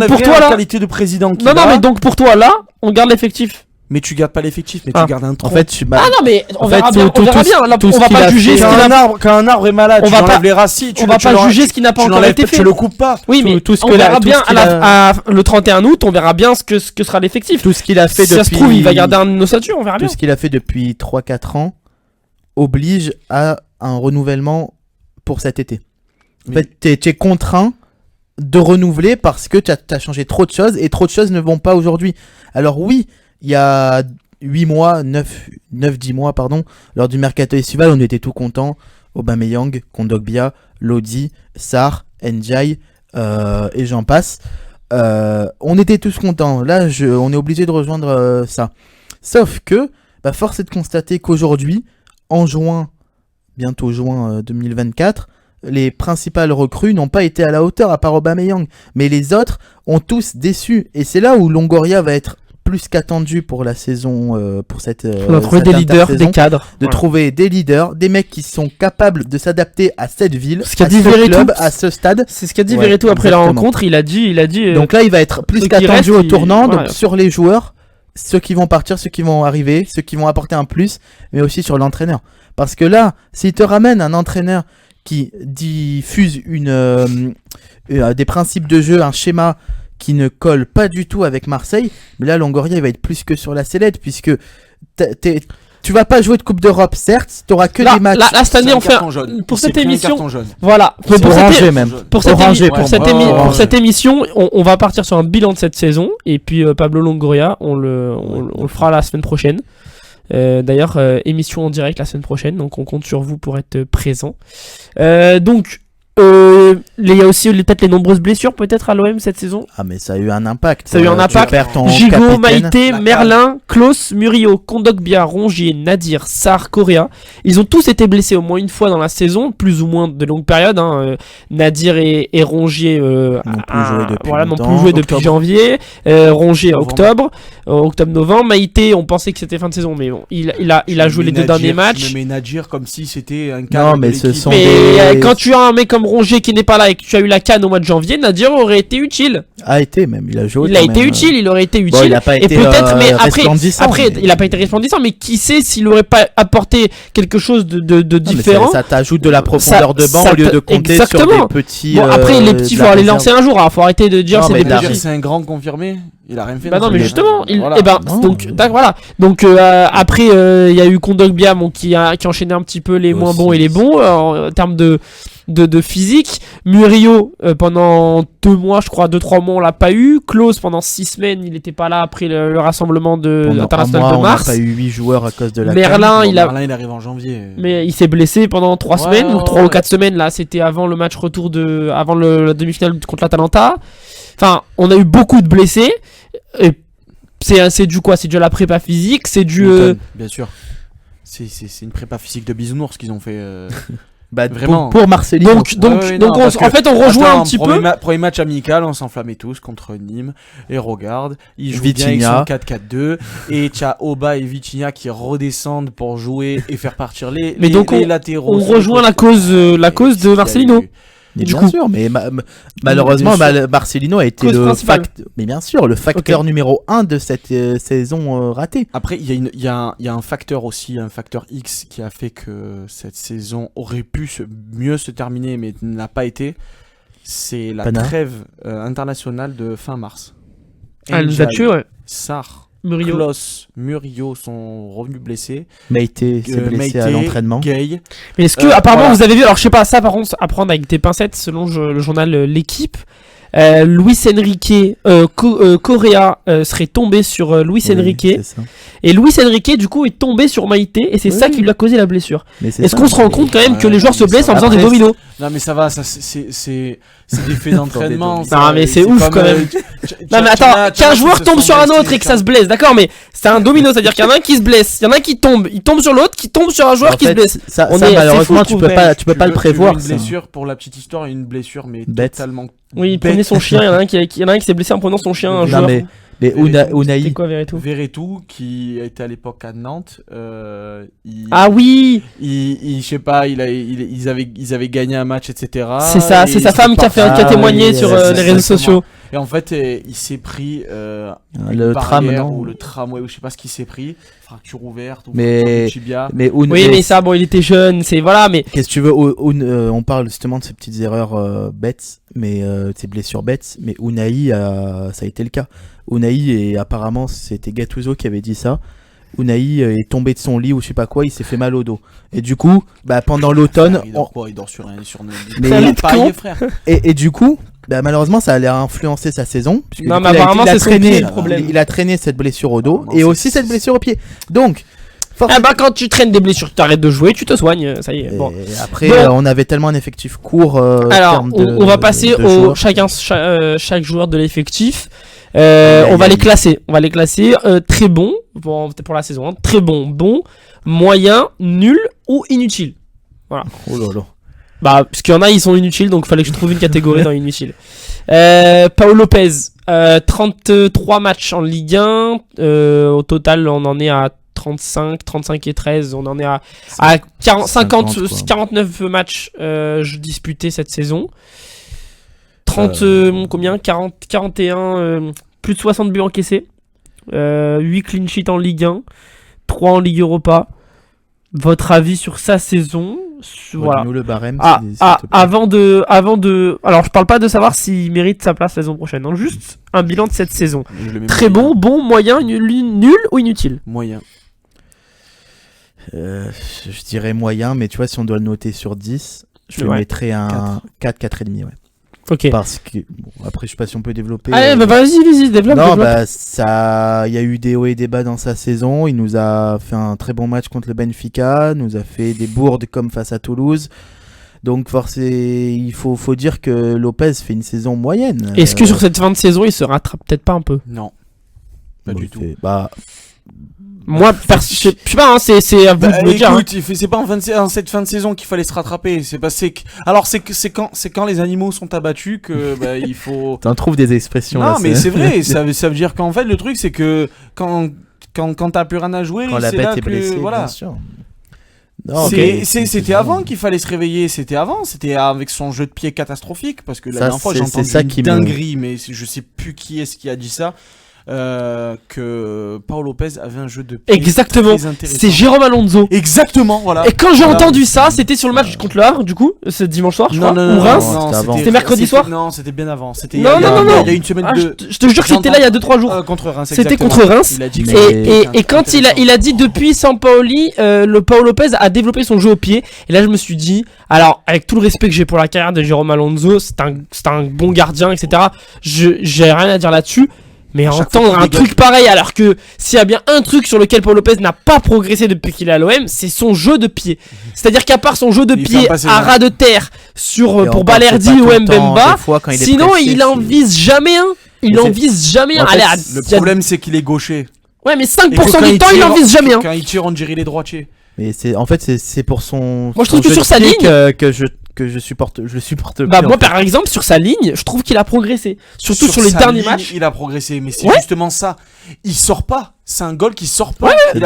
pour toi là, qualité de président. Non mais donc pour toi là, on garde l'effectif. Mais tu gardes pas l'effectif, mais tu gardes un tronc. En fait, non mais on verra bien. On va pas juger quand un arbre est malade, tu enlèves les racines, on va pas juger ce qui n'a pas encore été fait. Tu le coupes pas. Oui, mais on verra bien le 31 août, on verra bien ce que sera l'effectif. Tout ce qu'il a fait depuis, si ça se trouve, il va garder un ossature, on verra bien. Tout ce qu'il a fait depuis 3-4 ans oblige à un renouvellement pour cet été. En fait, tu es contraint de renouveler parce que tu as changé trop de choses, et trop de choses ne vont pas aujourd'hui. Alors oui, il y a 10 mois, lors du mercato estival, on était tout contents. Aubameyang, Kondogbia, Lodi, Sarr, Ndiaye et j'en passe. On était tous contents. Là, on est obligé de rejoindre ça. Sauf que, force est de constater qu'aujourd'hui, en bientôt juin 2024, les principales recrues n'ont pas été à la hauteur, à part Aubameyang. Mais les autres ont tous déçu. Et c'est là où Longoria va être plus qu'attendu pour la saison, pour cette trouver des leaders, des cadres, trouver des leaders, des mecs qui sont capables de s'adapter à cette ville, à ce club, à ce stade. C'est ce qu'a dit Verretou après la rencontre. Il a dit. Donc là, il va être plus qu'attendu au tournant. Donc sur les joueurs, ceux qui vont partir, ceux qui vont arriver, ceux qui vont apporter un plus, mais aussi sur l'entraîneur. Parce que là, s'il te ramène un entraîneur qui diffuse des principes de jeu, un schéma qui ne colle pas du tout avec Marseille, mais là Longoria il va être plus que sur la sellette, puisque tu vas pas jouer de Coupe d'Europe, certes, t'auras que des matchs. Là, cette année, on fait pour cette émission. Voilà. Pour cette émission, on va partir sur un bilan de cette saison et puis Pablo Longoria, on le fera la semaine prochaine. D'ailleurs, émission en direct la semaine prochaine, donc on compte sur vous pour être présent. Donc, il y a aussi peut-être les nombreuses blessures peut-être à l'OM cette saison. Ah mais ça a eu un impact. Gigot, Maïté, Merlin, Klaus, Murillo, Kondogbia, Rongier, Nadir, Sarr, Correa. Ils ont tous été blessés au moins une fois dans la saison, plus ou moins de longue période. Nadir et Rongier n'ont plus joué depuis janvier. Rongier octobre, octobre-novembre. Maïté, on pensait que c'était fin de saison, mais bon, il a joué les deux derniers matchs. Mais Nadir comme si c'était un cadre. Non mais ce sont quand tu as un mec comme Rongier qui n'est pas là et que tu as eu la CAN au mois de janvier, Nadir aurait été utile. Il a joué. Il aurait été utile. Bon, il a pas été mais après, il a pas été resplendissant, mais qui sait s'il aurait pas apporté quelque chose de différent. Ça t'ajoute de la profondeur de banc au lieu de compter sur des petits. Bon, après les petits, faut aller lancer un jour. Faut arrêter de dire c'est des petits. C'est un grand confirmé. Il a rien fait. Bah non mais justement, voilà. donc après il y a eu Kondogbia qui enchaînait un petit peu les moins bons et les bons en termes de physique. Murillo pendant 2 mois, je crois 2-3 mois on l'a pas eu. Klaus pendant 6 semaines, il était pas là après le rassemblement international de mars. On a pas eu 8 joueurs à cause de la Merlin, il arrive en janvier. Mais il s'est blessé pendant 3 semaines ou 3 ou 4 semaines là, c'était avant le match retour avant la demi-finale contre l'Atalanta. Enfin, on a eu beaucoup de blessés. Et c'est dû quoi? C'est dû à la prépa physique, c'est dû bien sûr. C'est une prépa physique de bisounours qu'ils ont fait. Vraiment pour Marcelino. Donc en fait on rejoint un petit peu. Premier match amical, on s'enflammait tous contre Nîmes et regarde, ils jouent bien avec son 4-4-2 et t'as Oba et Vitinha qui redescendent pour jouer et faire partir les latéraux. On rejoint la cause de Marcelino. Bien sûr, mais malheureusement, Marcelino a été le facteur numéro 1 de cette saison ratée. Après, il y a un facteur aussi, un facteur X qui a fait que cette saison aurait pu mieux se terminer, mais n'a pas été. C'est la trêve internationale de fin mars. Elle nous a tué, ouais. Sarr. Murillo sont revenus blessés. Maïté s'est blessé à l'entraînement. Gay. Mais est-ce que apparemment vous avez vu, alors je sais pas, ça par contre à prendre avec des pincettes selon le journal L'équipe. Luis Enrique, Correa serait tombé sur Luis Enrique. Et Luis Enrique du coup est tombé sur Maïté et c'est ça qui lui a causé la blessure. Est-ce qu'on se rend compte quand même que les joueurs se blessent en faisant des dominos? Non mais ça va, c'est des faits d'entraînement. Non mais c'est ouf quand même. Non mais attends, qu'un joueur tombe sur un autre et que ça se blesse, d'accord, mais c'est un domino, c'est-à-dire qu'il y en a un qui se blesse, il y en a un qui tombe, il tombe sur l'autre, qui tombe sur un joueur qui se blesse. Ça malheureusement tu peux pas le prévoir. Une blessure pour la petite histoire, une blessure mais totalement. Oui, il prenait son chien, il y en a un qui s'est blessé en prenant son chien, un joueur. Mais Unai, Verretou qui était à l'époque à Nantes. Ah oui. Je sais pas, ils avaient gagné un match, etc. C'est ça, c'est sa femme qui a témoigné sur les réseaux sociaux. Et en fait, il s'est pris le tram, ou le tramway, ou je sais pas ce qu'il s'est pris. Fracture ouverte. Mais oui, mais ça, bon, il était jeune, c'est voilà, mais. Qu'est-ce que tu veux, on parle justement de ces petites erreurs bêtes, mais ces blessures bêtes. Mais Unai, ça a été le cas. Unai, et apparemment c'était Gattuso qui avait dit ça. Unai est tombé de son lit ou je sais pas quoi, il s'est fait mal au dos. Et du coup, pendant l'automne, il dort sur une paille, frère. Et du coup, malheureusement, ça allait influencer sa saison. Non, mais apparemment, c'est traîné le problème. Il a traîné cette blessure au dos et aussi cette blessure au pied. Donc, quand tu traînes des blessures, tu arrêtes de jouer, tu te soignes, ça y est. Bon. Après, on avait tellement un effectif court. Alors, on va passer chaque joueur de l'effectif. On va les classer. Très bon pour la saison. Très bon, moyen, nul ou inutile. Voilà. Oh là là. Parce qu'il y en a, ils sont inutiles, donc il fallait que je trouve une catégorie dans inutile. Paul Lopez, 33 matchs en Ligue 1. Au total, on en est à 35 et 13. On en est à 49 matchs disputés cette saison. 41, plus de 60 buts encaissés, 8 clean sheets en Ligue 1, 3 en Ligue Europa. Votre avis sur sa saison? Voilà. Nous le barème. Avant de, alors je parle pas de savoir s'il mérite sa place la saison prochaine, hein, juste un bilan de cette saison. Très bon, moyen, nul ou inutile? Moyen. Je dirais moyen, mais tu vois, si on doit le noter sur 10, je le mettrais un 4, 4,5, ouais. Ok. Parce que, bon, après, je sais pas si on peut développer. Allez, bah vas-y, développe. Non, bah, il y a eu des hauts et des bas dans sa saison. Il nous a fait un très bon match contre le Benfica, nous a fait des bourdes comme face à Toulouse. Donc, il faut dire que Lopez fait une saison moyenne. Est-ce que sur cette fin de saison, il se rattrape peut-être pas un peu? Non. Pas du tout. Moi, je sais pas, hein, c'est à vous de me dire. Écoute, c'est pas en cette fin de saison qu'il fallait se rattraper. C'est quand les animaux sont abattus que il faut. T'en trouves des expressions. Non, là, mais c'est vrai. ça veut dire qu'en fait le truc c'est que quand t'as plus rien à jouer, quand la c'est bête là est blessée, que voilà. bien sûr. Non, C'était avant qu'il fallait se réveiller. C'était avec son jeu de pied catastrophique parce que la dernière fois j'ai entendu une dinguerie, mais je sais plus qui est-ce qui a dit ça. Que Paul Lopez avait un jeu de pied exactement, très intéressant. C'est Jérôme Alonso. Exactement, voilà. Et quand j'ai entendu ça, c'était sur le match contre le Havre, du coup, c'est dimanche soir, je crois, ou Reims. C'était mercredi soir. Non, c'était bien avant. C'était non. Il y a une semaine je te jure que c'était là il y a 2-3 jours. Contre Reims. C'était contre Reims. Et quand il a dit depuis Sampaoli, le Paul Lopez a développé son jeu au pied. Et là, je me suis dit, alors avec tout le respect que j'ai pour la carrière de Jérôme Alonso, c'est un bon gardien, etc. J'ai rien à dire là-dessus. Mais entendre un truc pareil, alors que s'il y a bien un truc sur lequel Paul Lopez n'a pas progressé depuis qu'il est à l'OM, c'est son jeu de pied. C'est-à-dire qu'à part son jeu de pied à ras de terre pour Balerdi ou Mbemba, sinon il en vise jamais un. Il en vise jamais un. Le problème c'est qu'il est gaucher. Ouais, mais 5% du temps il en vise jamais un. Quand il tire, on dirait il est droitier. Mais c'est pour son. Moi je trouve que sur sa ligne que je supporte bah moi par exemple sur sa ligne je trouve qu'il a progressé surtout sur les derniers matchs il a progressé mais c'est justement ça, il sort pas, c'est un goal qui sort pas. Et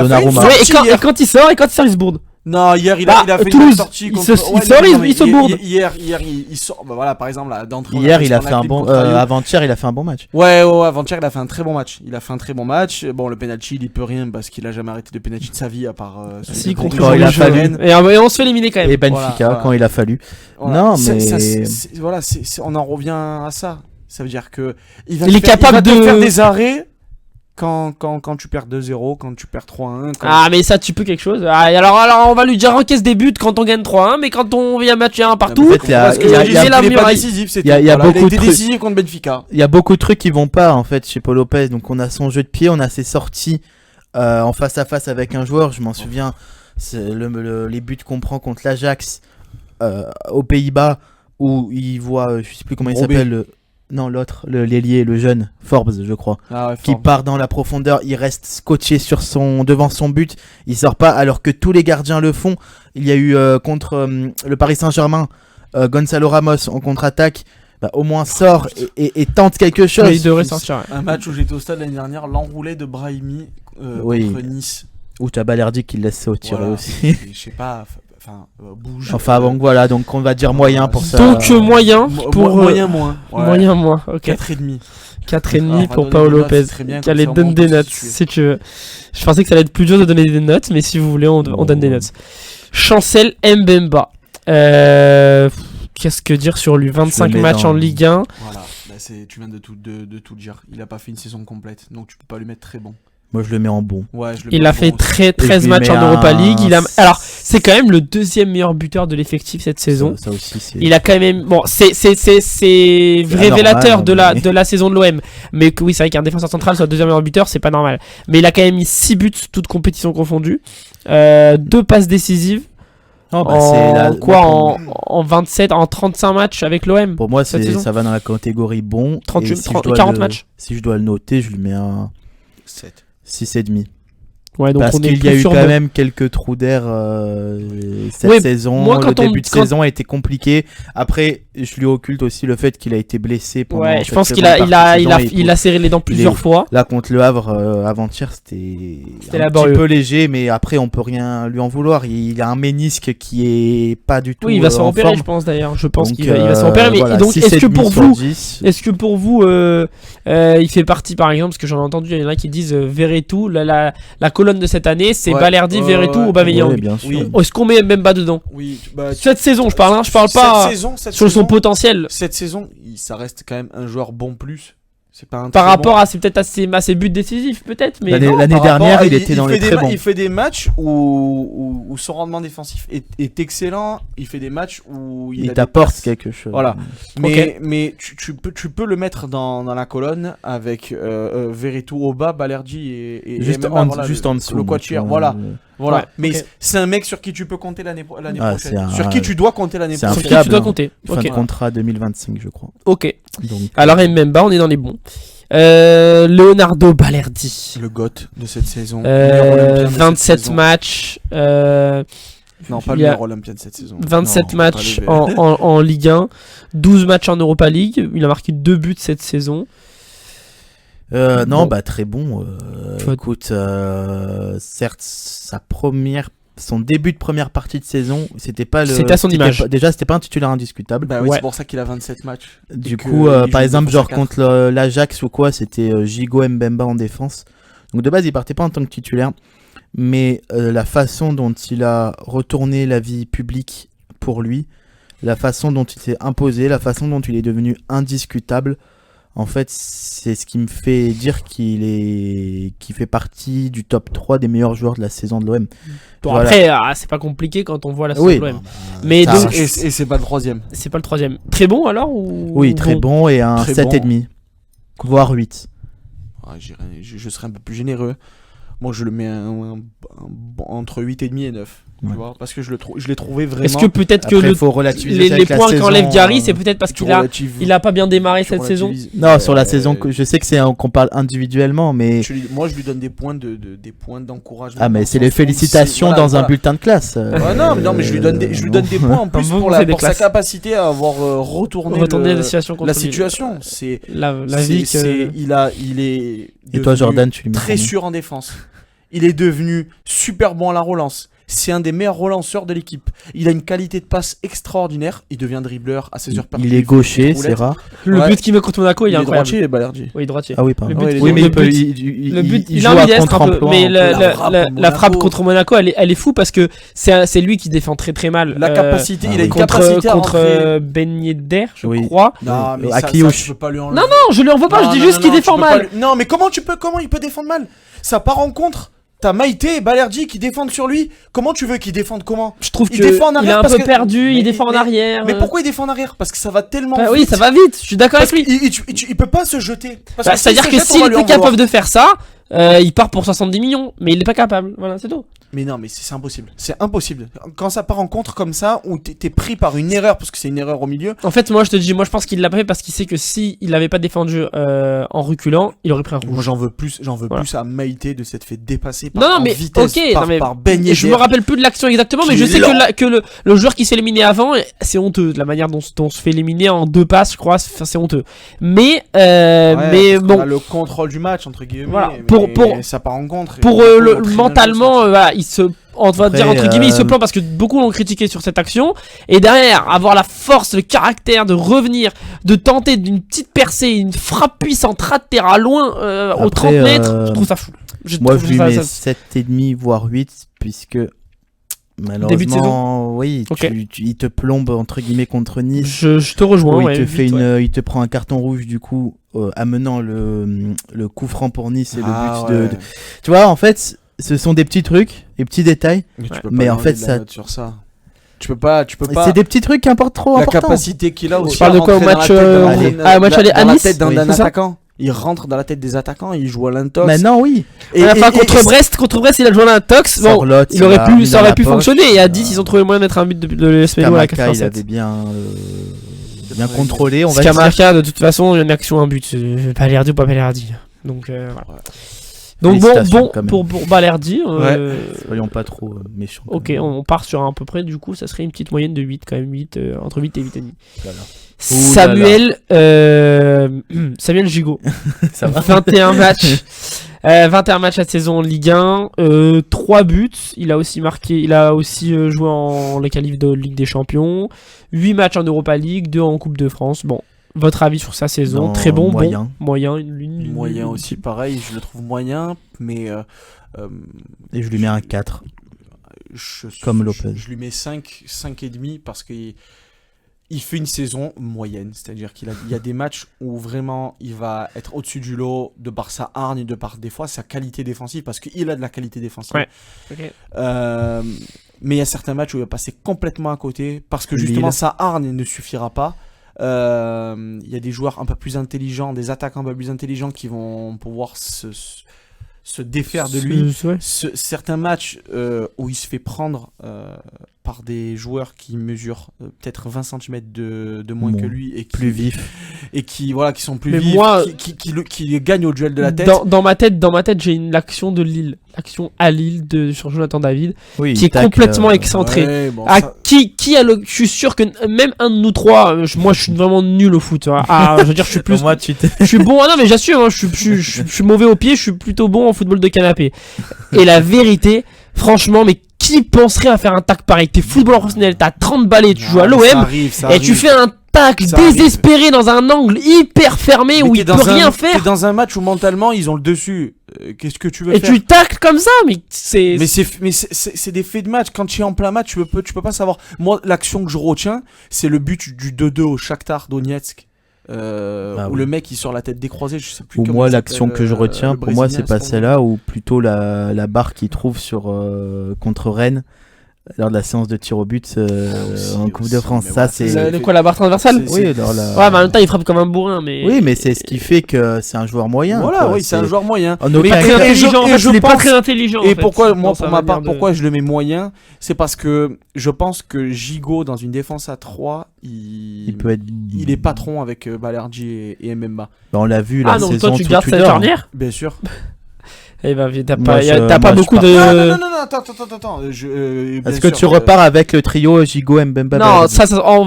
quand il sort il se bourde. Non, hier il a fait Toulouse, une sortie contre... il se bourde. Hier il sort, bah voilà par exemple là, d'entrée. Hier il a fait un bon avant-hier il a fait un bon match. Ouais, avant-hier il a fait un très bon match. Bon, le penalty il y peut rien parce qu'il a jamais arrêté de penalty de sa vie à part si contre il a fallu. Et on se fait éliminer quand même. Et Benfica quand il a fallu. Non mais voilà, on en revient à ça. Ça veut dire que il est capable de faire des arrêts. Quand tu perds 2-0, quand tu perds 3-1. Ah, mais ça, tu peux quelque chose. Alors, on va lui dire encaisse des buts quand on gagne 3-1, mais quand on vient matcher 1 partout. Il y a beaucoup de décisif contre Benfica. Il y a beaucoup de trucs qui vont pas en fait chez Paul Lopez. Donc, on a son jeu de pied, on a ses sorties en face à face avec un joueur. Je m'en souviens, les buts qu'on prend contre l'Ajax aux Pays-Bas où il voit, je sais plus comment il s'appelle. Non, l'autre, l'ailier, le jeune, Forbes, je crois, qui part dans la profondeur, il reste scotché devant son but, il sort pas, alors que tous les gardiens le font. Il y a eu contre le Paris Saint-Germain, Gonzalo Ramos en contre-attaque, au moins sort et tente quelque chose. Mais il devrait sortir. Un match où j'étais au stade l'année dernière, l'enroulé de Brahimi contre Nice. Où t'as Balerdi qui le laisse au tirer aussi. Je sais pas... bouge. Enfin bon voilà, donc on va dire moyen pour ça. Donc moyen pour moyen moins. Ouais. Moyen moins. OK. 4,5. 4,5 pour Paul Lopez. Qui allait donner des notes si tu veux. Je pensais que ça allait être plus dur de donner des notes, mais si vous voulez on donne des notes. Chancel Mbemba. Qu'est-ce que dire sur lui? 25 matchs en Ligue 1. Voilà, tu viens de tout dire. Il a pas fait une saison complète, donc tu peux pas lui mettre très bon. Moi je le mets en bon. Ouais, il a fait 13 matchs en Europa League. Alors c'est quand même le deuxième meilleur buteur de l'effectif cette saison. Ça aussi, il a quand même c'est révélateur de la saison de l'OM. Mais oui, c'est vrai qu'un défenseur central soit deuxième meilleur buteur, c'est pas normal. Mais il a quand même mis 6 buts toutes compétitions confondues, 2 passes décisives. En 27, en 35 matchs avec l'OM. Pour moi, ça va dans la catégorie bon. 40 matchs. Si je dois le noter, je lui mets un 6,5. Ouais, donc parce qu'il y a eu quand même quelques trous d'air cette saison. Le début de saison a été compliqué. Après, je lui occulte aussi le fait qu'il a été blessé pendant. Ouais, je pense qu'il a serré les dents plusieurs fois. Là, contre le Havre, avant-hier, c'était un petit peu léger, mais après, on peut rien lui en vouloir. Il a un ménisque qui est pas du tout. Oui, il va se repérer, je pense d'ailleurs. Je pense qu'il va se repérer. Mais donc, est-ce que pour vous, il fait partie, par exemple, parce que j'en ai entendu, il y en a qui disent Verretou, la colonne de cette année, c'est Balerdi, Verretou ou Aubameyang. Est-ce qu'on met Mbemba dedans? Oui. Cette saison, je parle pas sur son potentiel. Cette saison, ça reste quand même un joueur bon plus. Par rapport à ses buts décisifs, peut-être. Mais l'année dernière, il était dans les très bons. Il fait des matchs où son rendement défensif est excellent. Il fait des matchs où il t'apporte quelque chose. Voilà. Mais tu peux le mettre dans la colonne avec Veretout au bas, Balerdi et juste en dessous. Le quatuor. Voilà. Ouais, mais c'est un mec sur qui tu peux compter l'année prochaine. Sur qui tu dois compter l'année prochaine. Sur qui tu dois compter. Fin de contrat 2025, je crois. Ok. Donc, alors Mbemba, on est dans les bons. Leonardo Balerdi. Le GOAT de cette saison. 27 matchs. Non, pas le meilleur Olympien de cette saison. 27 matchs en Ligue 1. 12 matchs en Europa League. Il a marqué 2 buts cette saison. Non, très bon. Écoute, certes, son début de première partie de saison, c'était à son image. Déjà, c'était pas un titulaire indiscutable. C'est pour ça qu'il a 27 matchs. Du coup, par exemple, genre contre l'Ajax ou quoi, c'était Gigo Mbemba en défense. Donc de base, il partait pas en tant que titulaire. Mais la façon dont il a retourné la vie publique pour lui, la façon dont il s'est imposé, la façon dont il est devenu indiscutable, en fait, c'est ce qui me fait dire qu'il fait partie du top 3 des meilleurs joueurs de la saison de l'OM. Bon, voilà. Après, c'est pas compliqué quand on voit la saison de l'OM. Mais donc, et c'est pas le troisième. C'est pas le troisième. Très bon alors ou... Oui, très bon et un 7,5, voire 8. Je serais un peu plus généreux. Moi, je le mets entre 8,5 et 9. Tu vois, parce que je l'ai trouvé vraiment. Est-ce que peut-être que les points qu'enlève Gary, c'est peut-être parce qu'il a pas bien démarré cette saison? Non, sur la saison, je sais que qu'on parle individuellement, mais moi je lui donne des points d'encouragement. Ah, mais c'est les félicitations dans un bulletin de classe. Non, mais je lui donne des poinns en plus pour sa capacité à avoir retourné la situation. C'est la vie que il est. Et toi, Jordan, tu lui mets très sûr en défense. Il est devenu super bon à la relance. C'est un des meilleurs relanceurs de l'équipe. Il a une qualité de passe extraordinaire. Il devient dribbleur à 16 heures par Il est gaucher, c'est rare. Le but qu'il met contre Monaco, il est incroyable. Droitier, Balerdi. Oui, droitier. Ah oui, pardon. Oui, mais le but, il joue à contre-emploi. Mais la frappe contre Monaco, elle est fou parce que c'est lui qui défend très très mal. La capacité, il a une capacité contre Ben Yedder, je crois. Non, mais ça, tu peux pas lui enlever. Non, je lui en veux pas. Je dis juste qu'il défend mal. Non, mais comment il peut défendre mal? Ça part en contre. T'as Maïté et Balerdi qui défendent sur lui. Comment tu veux qu'ils défendent comment? Je trouve qu'il est un peu perdu, il défend en arrière. Mais pourquoi il défend en arrière? Parce que ça va tellement vite. Oui, ça va vite, je suis d'accord avec lui. Il peut pas se jeter. C'est-à-dire que s'il était capable de faire ça, il part pour 70 millions. Mais il est pas capable, voilà, c'est tout. Mais non, mais c'est impossible. C'est impossible. Quand ça part en contre comme ça, où t'es pris par une erreur, parce que c'est une erreur au milieu. En fait, moi je pense qu'il l'a pas fait parce qu'il sait que si il avait pas défendu en reculant, il aurait pris un rouge. Moi j'en veux plus à Maïté de s'être fait dépasser par vitesse, par Ben Yedder. Je me rappelle plus de l'action exactement, mais je sais que le joueur qui s'est éliminé avant, c'est honteux. De la manière dont on se fait éliminer en 2 passes, je crois, c'est honteux. Mais bon. On a le contrôle du match, entre guillemets. Voilà. Mais ça part en contre. Pour mentalement, on va dire entre guillemets, il se plante parce que beaucoup l'ont critiqué sur cette action. Et derrière, avoir la force, le caractère de revenir, de tenter d'une petite percée, une frappe puissante, ras de terre à loin, aux 30 mètres, je trouve ça fou. Moi, je lui mets 7,5 voire 8, puisque malheureusement, début de saison. Oui, il te plombe entre guillemets contre Nice. Je te rejoins. Il te prend un carton rouge du coup, amenant le coup franc pour Nice et le but de. Tu vois, en fait, ce sont des petits trucs, des petits détails, mais en fait ça. Sur ça. Tu peux pas. C'est des petits trucs qui importent trop. La capacité qu'il a aussi. Tu parles de quoi au match aller à Nice, d'un attaquant. Il rentre dans la tête des attaquants, il joue à l'intox. Maintenant, oui. Contre Brest, il a joué à l'intox. Bon, ça aurait pu fonctionner. Et à 10, ils ont trouvé le moyen de mettre un but de l'Espéno à la 87. Il avait bien contrôlé. On va Scamacca, de toute façon, il y a une action, un but. Balerdi ou pas Balerdi. Donc, voilà. Donc bon pour Balerdi. Soyons pas trop méchants. Ok, on part sur à peu près, du coup, ça serait une petite moyenne de 8 quand même, entre 8 et 8,5. Voilà. Samuel Gigot. 21 matchs. 21 matchs cette saison en Ligue 1, 3 buts, il a aussi joué en les qualifs de Ligue des Champions, 8 matchs en Europa League, 2 en Coupe de France. Bon, votre avis sur sa saison? Très bon, moyen. Moyen aussi, pareil, je le trouve moyen, mais et je lui mets un 4. Comme Lopez. Je lui mets 5,5 parce que il fait une saison moyenne, c'est-à-dire qu'il y a des matchs où vraiment il va être au-dessus du lot de par sa hargne, de par des fois sa qualité défensive, parce qu'il a de la qualité défensive. Ouais. Okay. Mais il y a certains matchs où il va passer complètement à côté, parce que justement sa hargne ne suffira pas. Il y a des joueurs un peu plus intelligents, des attaquants un peu plus intelligents qui vont pouvoir se défaire de lui. Certains matchs où il se fait prendre par des joueurs qui mesurent peut-être 20 cm de moins que lui et qui, plus vifs et qui sont plus vifs, moi, qui gagnent au duel de la tête. Dans ma tête j'ai l'action de Lille, l'action à Lille sur Jonathan David, qui est complètement excentrée. Ouais, bon, qui a je suis sûr que même un de nous trois, moi je suis vraiment nul au foot. Je veux dire, je suis plus. Moi, je suis bon. Non mais j'assume, hein, je suis mauvais au pied, je suis plutôt bon en football de canapé. Et la vérité, franchement, mais qui penserait à faire un tac pareil? T'es footballeur professionnel, t'as 30 balais, tu joues à l'OM et tu fais un tac désespéré dans un angle hyper fermé où il peut rien faire. T'es dans un match où mentalement ils ont le dessus. Qu'est-ce que tu veux faire? Et tu tacles comme ça, mais c'est des faits de match. Quand tu es en plein match, tu peux pas savoir. Moi, l'action que je retiens, c'est le but du 2-2 au Shakhtar Donetsk. Où le mec il sort la tête décroisée, je sais plus. Ou moi l'action que je retiens pour moi c'est pas celle-là, ou plutôt la barre qu'il trouve contre Rennes lors de la séance de tir au but en Coupe de France. Ça c'est quoi, la barre transversale? Oui, ouais, mais en même temps il frappe comme un bourrin, mais oui, mais c'est ce qui fait que c'est un joueur moyen. Voilà, quoi. Oui, c'est un joueur moyen. Mais très intelligent. Il est pas très intelligent. Et pourquoi, moi pour ma part, pourquoi je le mets moyen, c'est parce que je pense que Gigot dans une défense à 3, il est patron avec Balerdi et Mbemba. On l'a vu la saison. Ah non, toi tu gardes cette charnière? Bien sûr. Eh ben, t'as pas beaucoup de. Non, attends. Est-ce que tu repars avec le trio Gigot, Mbemba? Non,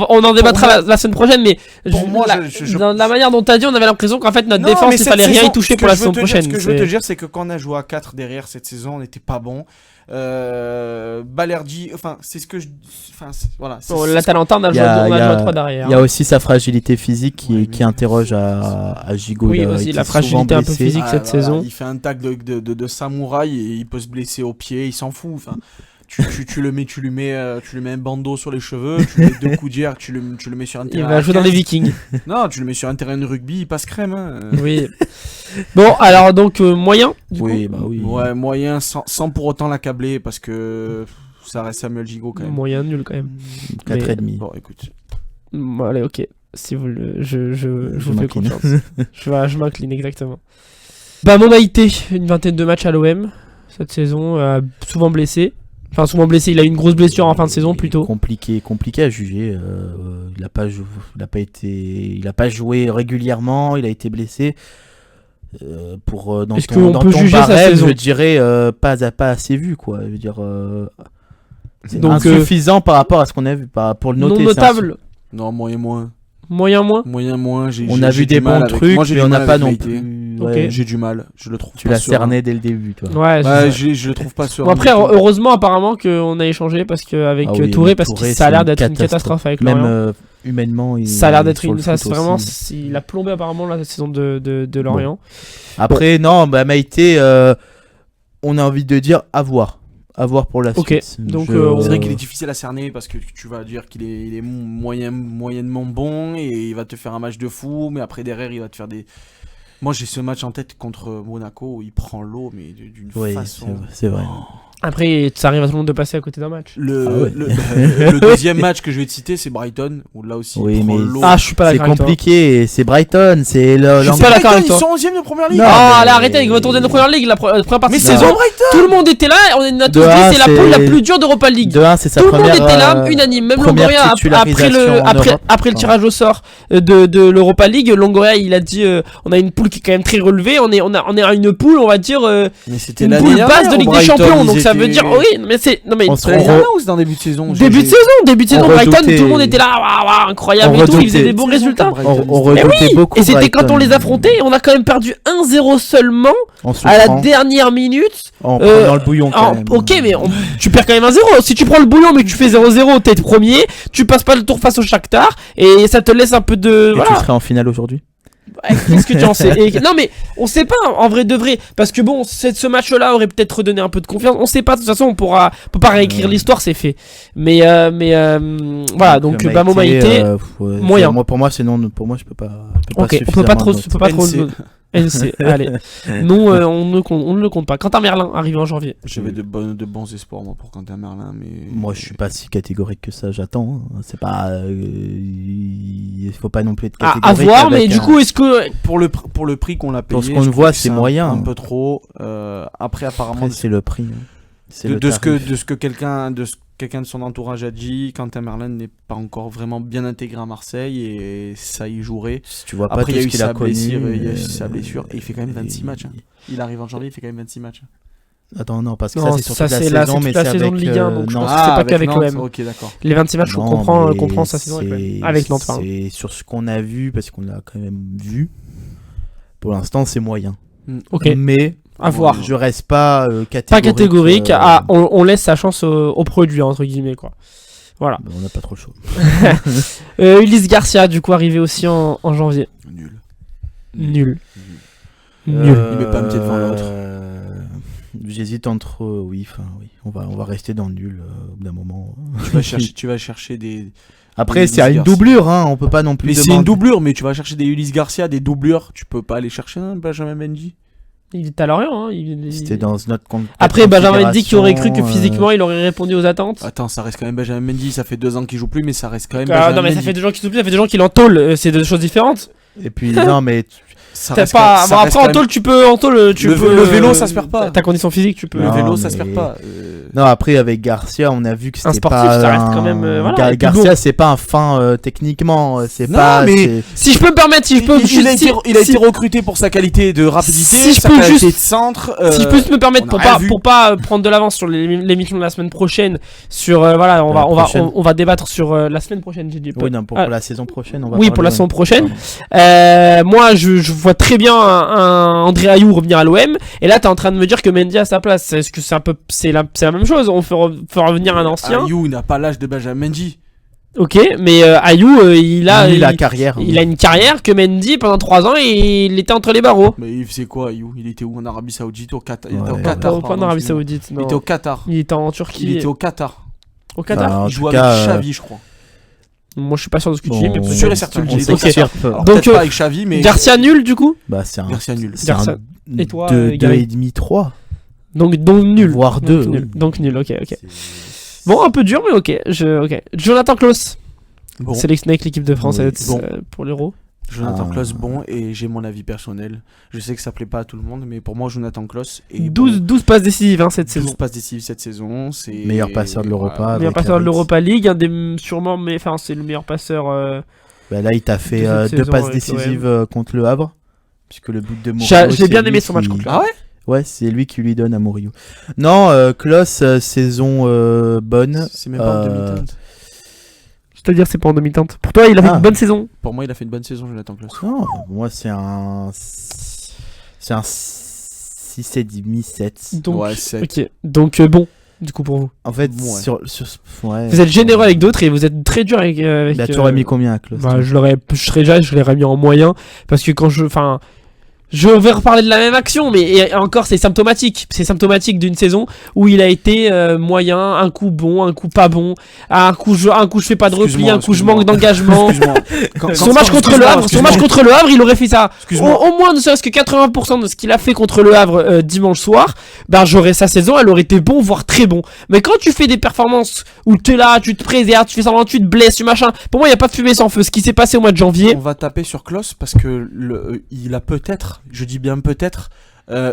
on en débattra la semaine prochaine, mais dans la manière dont t'as dit, on avait l'impression qu'en fait notre défense, il fallait rien y toucher pour la saison prochaine. Ce que je veux te dire, c'est que quand on a joué à 4 derrière cette saison, on n'était pas bon. Balerdi, enfin, c'est ce que je. Voilà. L'Atalanta, on a joué à 3 derrière. Il y a aussi sa fragilité physique qui interroge à Gigot. Oui, aussi la fragilité un peu physique cette saison. Il fait un tag de samouraï et il peut se blesser au pied, il s'en fout. Enfin, tu lui mets un bandeau sur les cheveux, tu lui mets 2 coups d'hier, tu le mets sur un terrain. Il va jouer dans les Vikings. Non, tu le mets sur un terrain de rugby, il passe crème. Hein. Oui. Bon, alors donc moyen. Oui. Ouais, moyen sans pour autant l'accabler parce que ça reste Samuel Gigot quand même. Moyen nul quand même. 4,5. Bon, écoute. Bon, allez, ok. Si vous je vous fais confiance. je m'incline exactement. Bah, Momaïté, une vingtaine de matchs à l'OM cette saison, souvent blessé. Enfin, souvent blessé, il a eu une grosse blessure en fin de saison plutôt. Compliqué à juger. Il a pas joué régulièrement, il a été blessé. Est-ce qu'on peut juger sa saison? Je dirais pas assez vu, quoi. Je veux dire, c'est donc insuffisant par rapport à ce qu'on a vu, pour le noter. Non notable. Non, moyen moins. On a vu des bons trucs, mais on n'a pas non plus. Okay. J'ai du mal, je le trouve. Tu l'as cerné dès le début, toi. Ouais, je le trouve pas sûr. Bon, après, heureusement apparemment qu'on a échangé parce que avec Touré, parce que ça a l'air d'être une catastrophe avec Lorient. Même humainement, ça a l'air d'être vraiment, il a plombé apparemment la saison de Lorient. Bon. Après, non, Maïté, on a envie de dire à voir pour la suite. Donc c'est vrai qu'il est difficile à cerner parce que tu vas dire qu'il est moyennement bon et il va te faire un match de fou, mais après derrière il va te faire des. Moi j'ai ce match en tête contre Monaco où il prend l'eau mais d'une façon. C'est vrai. Après, ça arrive à tout le monde de passer à côté d'un match. Le deuxième match que je vais te citer, c'est Brighton, où là aussi il prend l'eau. Ah, je suis pas d'accord avec toi. C'est compliqué, c'est Brighton, c'est le. Je suis pas d'accord avec toi. Ils sont 11e de première ligue. Non, allez, arrêtez avec votre tournée de première ligue, la première partie de saison. Tout le monde était là, on a tous dit c'est la poule la plus dure d'Europa League. De 1, c'est sa première. Tout le monde était là, unanime. Même Longoria, après le tirage au sort de l'Europa League, Longoria, il a dit on a une poule qui est quand même très relevée, on est à une poule, on va dire, une poule basse de Ligue des Champions, donc ça veut dire, oui, mais c'est. Non, mais c'est dans début de saison. Début de saison, Brighton, tout le monde était là, waouh, incroyable et tout, ils faisaient des bons résultats. On redoutait beaucoup. Et c'était quand on les affrontait, on a quand même perdu 1-0 seulement à la dernière minute. En prenant le bouillon quand même. Ok, mais tu perds quand même 1-0. Si tu prends le bouillon mais que tu fais 0-0, t'es premier, tu passes pas le tour face au Shakhtar et ça te laisse un peu de. Et tu serais en finale aujourd'hui? Qu'est-ce que tu en sais? Non mais on sait pas en vrai de vrai parce que bon ce match-là aurait peut-être redonné un peu de confiance. On sait pas, de toute façon on peut pas réécrire l'histoire, c'est fait. Mais voilà, donc Bamo Maïté moyen. Pour moi c'est non, pour moi je peux pas. Ok, on peut pas trop. NC, allez. Non, on ne le compte pas. Quentin Merlin arrive en janvier. J'avais de bons espoirs moi pour Quentin Merlin, mais moi je suis pas si catégorique que ça. J'attends. C'est pas. Il faut pas non plus être catégorique. À voir, mais du coup, est-ce que pour le prix qu'on l'a payé, pour ce qu'on voit, c'est moyen. Un peu trop. Après, apparemment, c'est le prix. De ce que quelqu'un de son entourage a dit, Quentin Merlin n'est pas encore vraiment bien intégré à Marseille et ça y jouerait. Si tu vois pas après, tout ce qu'il a connu, il y a eu sa blessure et il fait quand même 26 matchs. Il arrive en janvier, il fait quand même 26 matchs. Attends, non, parce que non, ça c'est sur toute la saison, mais c'est saison avec de Ligue 1, donc je Nantes. pense que c'est pas qu'avec l'OM. Ok, d'accord. Les 26 matchs, on comprend sa saison avec Nantes. C'est sur ce qu'on a vu, parce qu'on l'a quand même vu. Pour l'instant, c'est moyen. Ok. Mais à voir. Je reste pas catégorique. Pas catégorique. On laisse sa chance au produit entre guillemets quoi. Voilà. On n'a pas trop le choix. Ulysse Garcia du coup arrivé aussi en janvier. Nul. Il met pas un pied devant l'autre. J'hésite entre oui. On va rester dans le nul au bout d'un moment. Tu vas chercher des. Après c'est une doublure, hein. On peut pas non plus. Mais c'est une doublure, mais tu vas chercher des Ulysse Garcia, des doublures. Tu peux pas aller chercher un Benjamin Mendy. Il est à Lorient, hein. C'était dans notre compte. Après, Benjamin Mendy qui aurait cru que physiquement il aurait répondu aux attentes. Attends, ça reste quand même Benjamin Mendy. Ça fait 2 ans qu'il joue plus, mais ça reste quand même. Non, mais ça fait 2 ans qu'il joue plus, ça fait 2 ans qu'il en tôle. C'est 2 choses différentes. Et puis, non, mais. Après en tôle tu peux le vélo ça se perd pas. Ta condition physique tu peux. Le vélo ça se perd pas. Non, après avec Garcia on a vu que c'était sportif, pas ça reste quand même Garcia c'est pas un fin techniquement, c'est non, pas mais si je peux me permettre, il a été recruté pour sa qualité de rapidité, sa qualité de centre. Si je peux me permettre pour pas prendre de l'avance sur l'émission de la semaine prochaine sur voilà, on va débattre sur la semaine prochaine, j'ai dit. Oui, non, pour la saison prochaine, on va. Oui, pour la saison prochaine. Moi je vois très bien un André Ayew revenir à l'OM et là t'es en train de me dire que Mendy a sa place. Est-ce que c'est la même chose? On fait revenir un ancien. Ayew n'a pas l'âge de Benjamin Mendy. Ok, mais Ayew il a une carrière que Mendy pendant 3 ans il était entre les barreaux. Mais il faisait quoi Ayew? Il était où? En Arabie Saoudite, au Qatar? Il était au Qatar. Pas en Arabie Saoudite, non. Il était au Qatar. Il était en Turquie. Il était au Qatar. Au Qatar. Il jouait avec Xavi, je crois. Moi je suis pas sûr de ce que tu dis, mais sûr et certain. Donc pas avec Xavi, mais Garcia nul du coup. Bah c'est un Garcia nul. Et toi 2,5 3. Donc nul. Voire 2. Donc nul. OK. Bon, un peu dur mais OK. Jonathan Klaus. Sélectionné avec l'équipe de France pour l'Euro. Jonathan Klaus, bon, et j'ai mon avis personnel. Je sais que ça plaît pas à tout le monde, mais pour moi, Jonathan Klaus est 12 passes décisives cette saison. 12 passes décisives cette saison. C'est meilleur passeur de l'Europa. Meilleur passeur de l'Europa League, sûrement, mais enfin, c'est le meilleur passeur. Là, il t'a fait 2 passes décisives contre le Havre, puisque le but de Murillo. J'ai bien aimé son match contre le Havre. Ah ouais? Ouais, c'est lui qui lui donne à Murillo. Non, Klaus, saison bonne. C'est même pas en demi-teinte. C'est-à-dire, c'est pas en demi-teinte. Pour toi, il a fait une bonne saison. Pour moi, il a fait une bonne saison, Jonathan Klaus. Non, moi, c'est un 6,5, 7. Donc, ouais, 7. Ok. Donc, bon, du coup, pour vous. En fait, vous êtes généreux avec d'autres et vous êtes très dur avec. Bah, tu aurais mis combien à Klaus? Je l'aurais mis en moyen. Parce que quand je vais reparler de la même action, mais encore c'est symptomatique. C'est symptomatique d'une saison où il a été moyen, un coup bon, un coup pas bon, un coup je fais pas de repli, un coup je manque d'engagement. Son match contre le Havre, il aurait fait ça. Au moins ne serait-ce que 80% de ce qu'il a fait contre le Havre dimanche soir, j'aurais sa saison, elle aurait été bon, voire très bon. Mais quand tu fais des performances où t'es là, tu te préserves, tu fais semblant, tu te blesses, tu machin. Pour moi, il y a pas de fumée sans feu. Ce qui s'est passé au mois de janvier. On va taper sur Klaus parce que il a peut-être, je dis bien peut-être,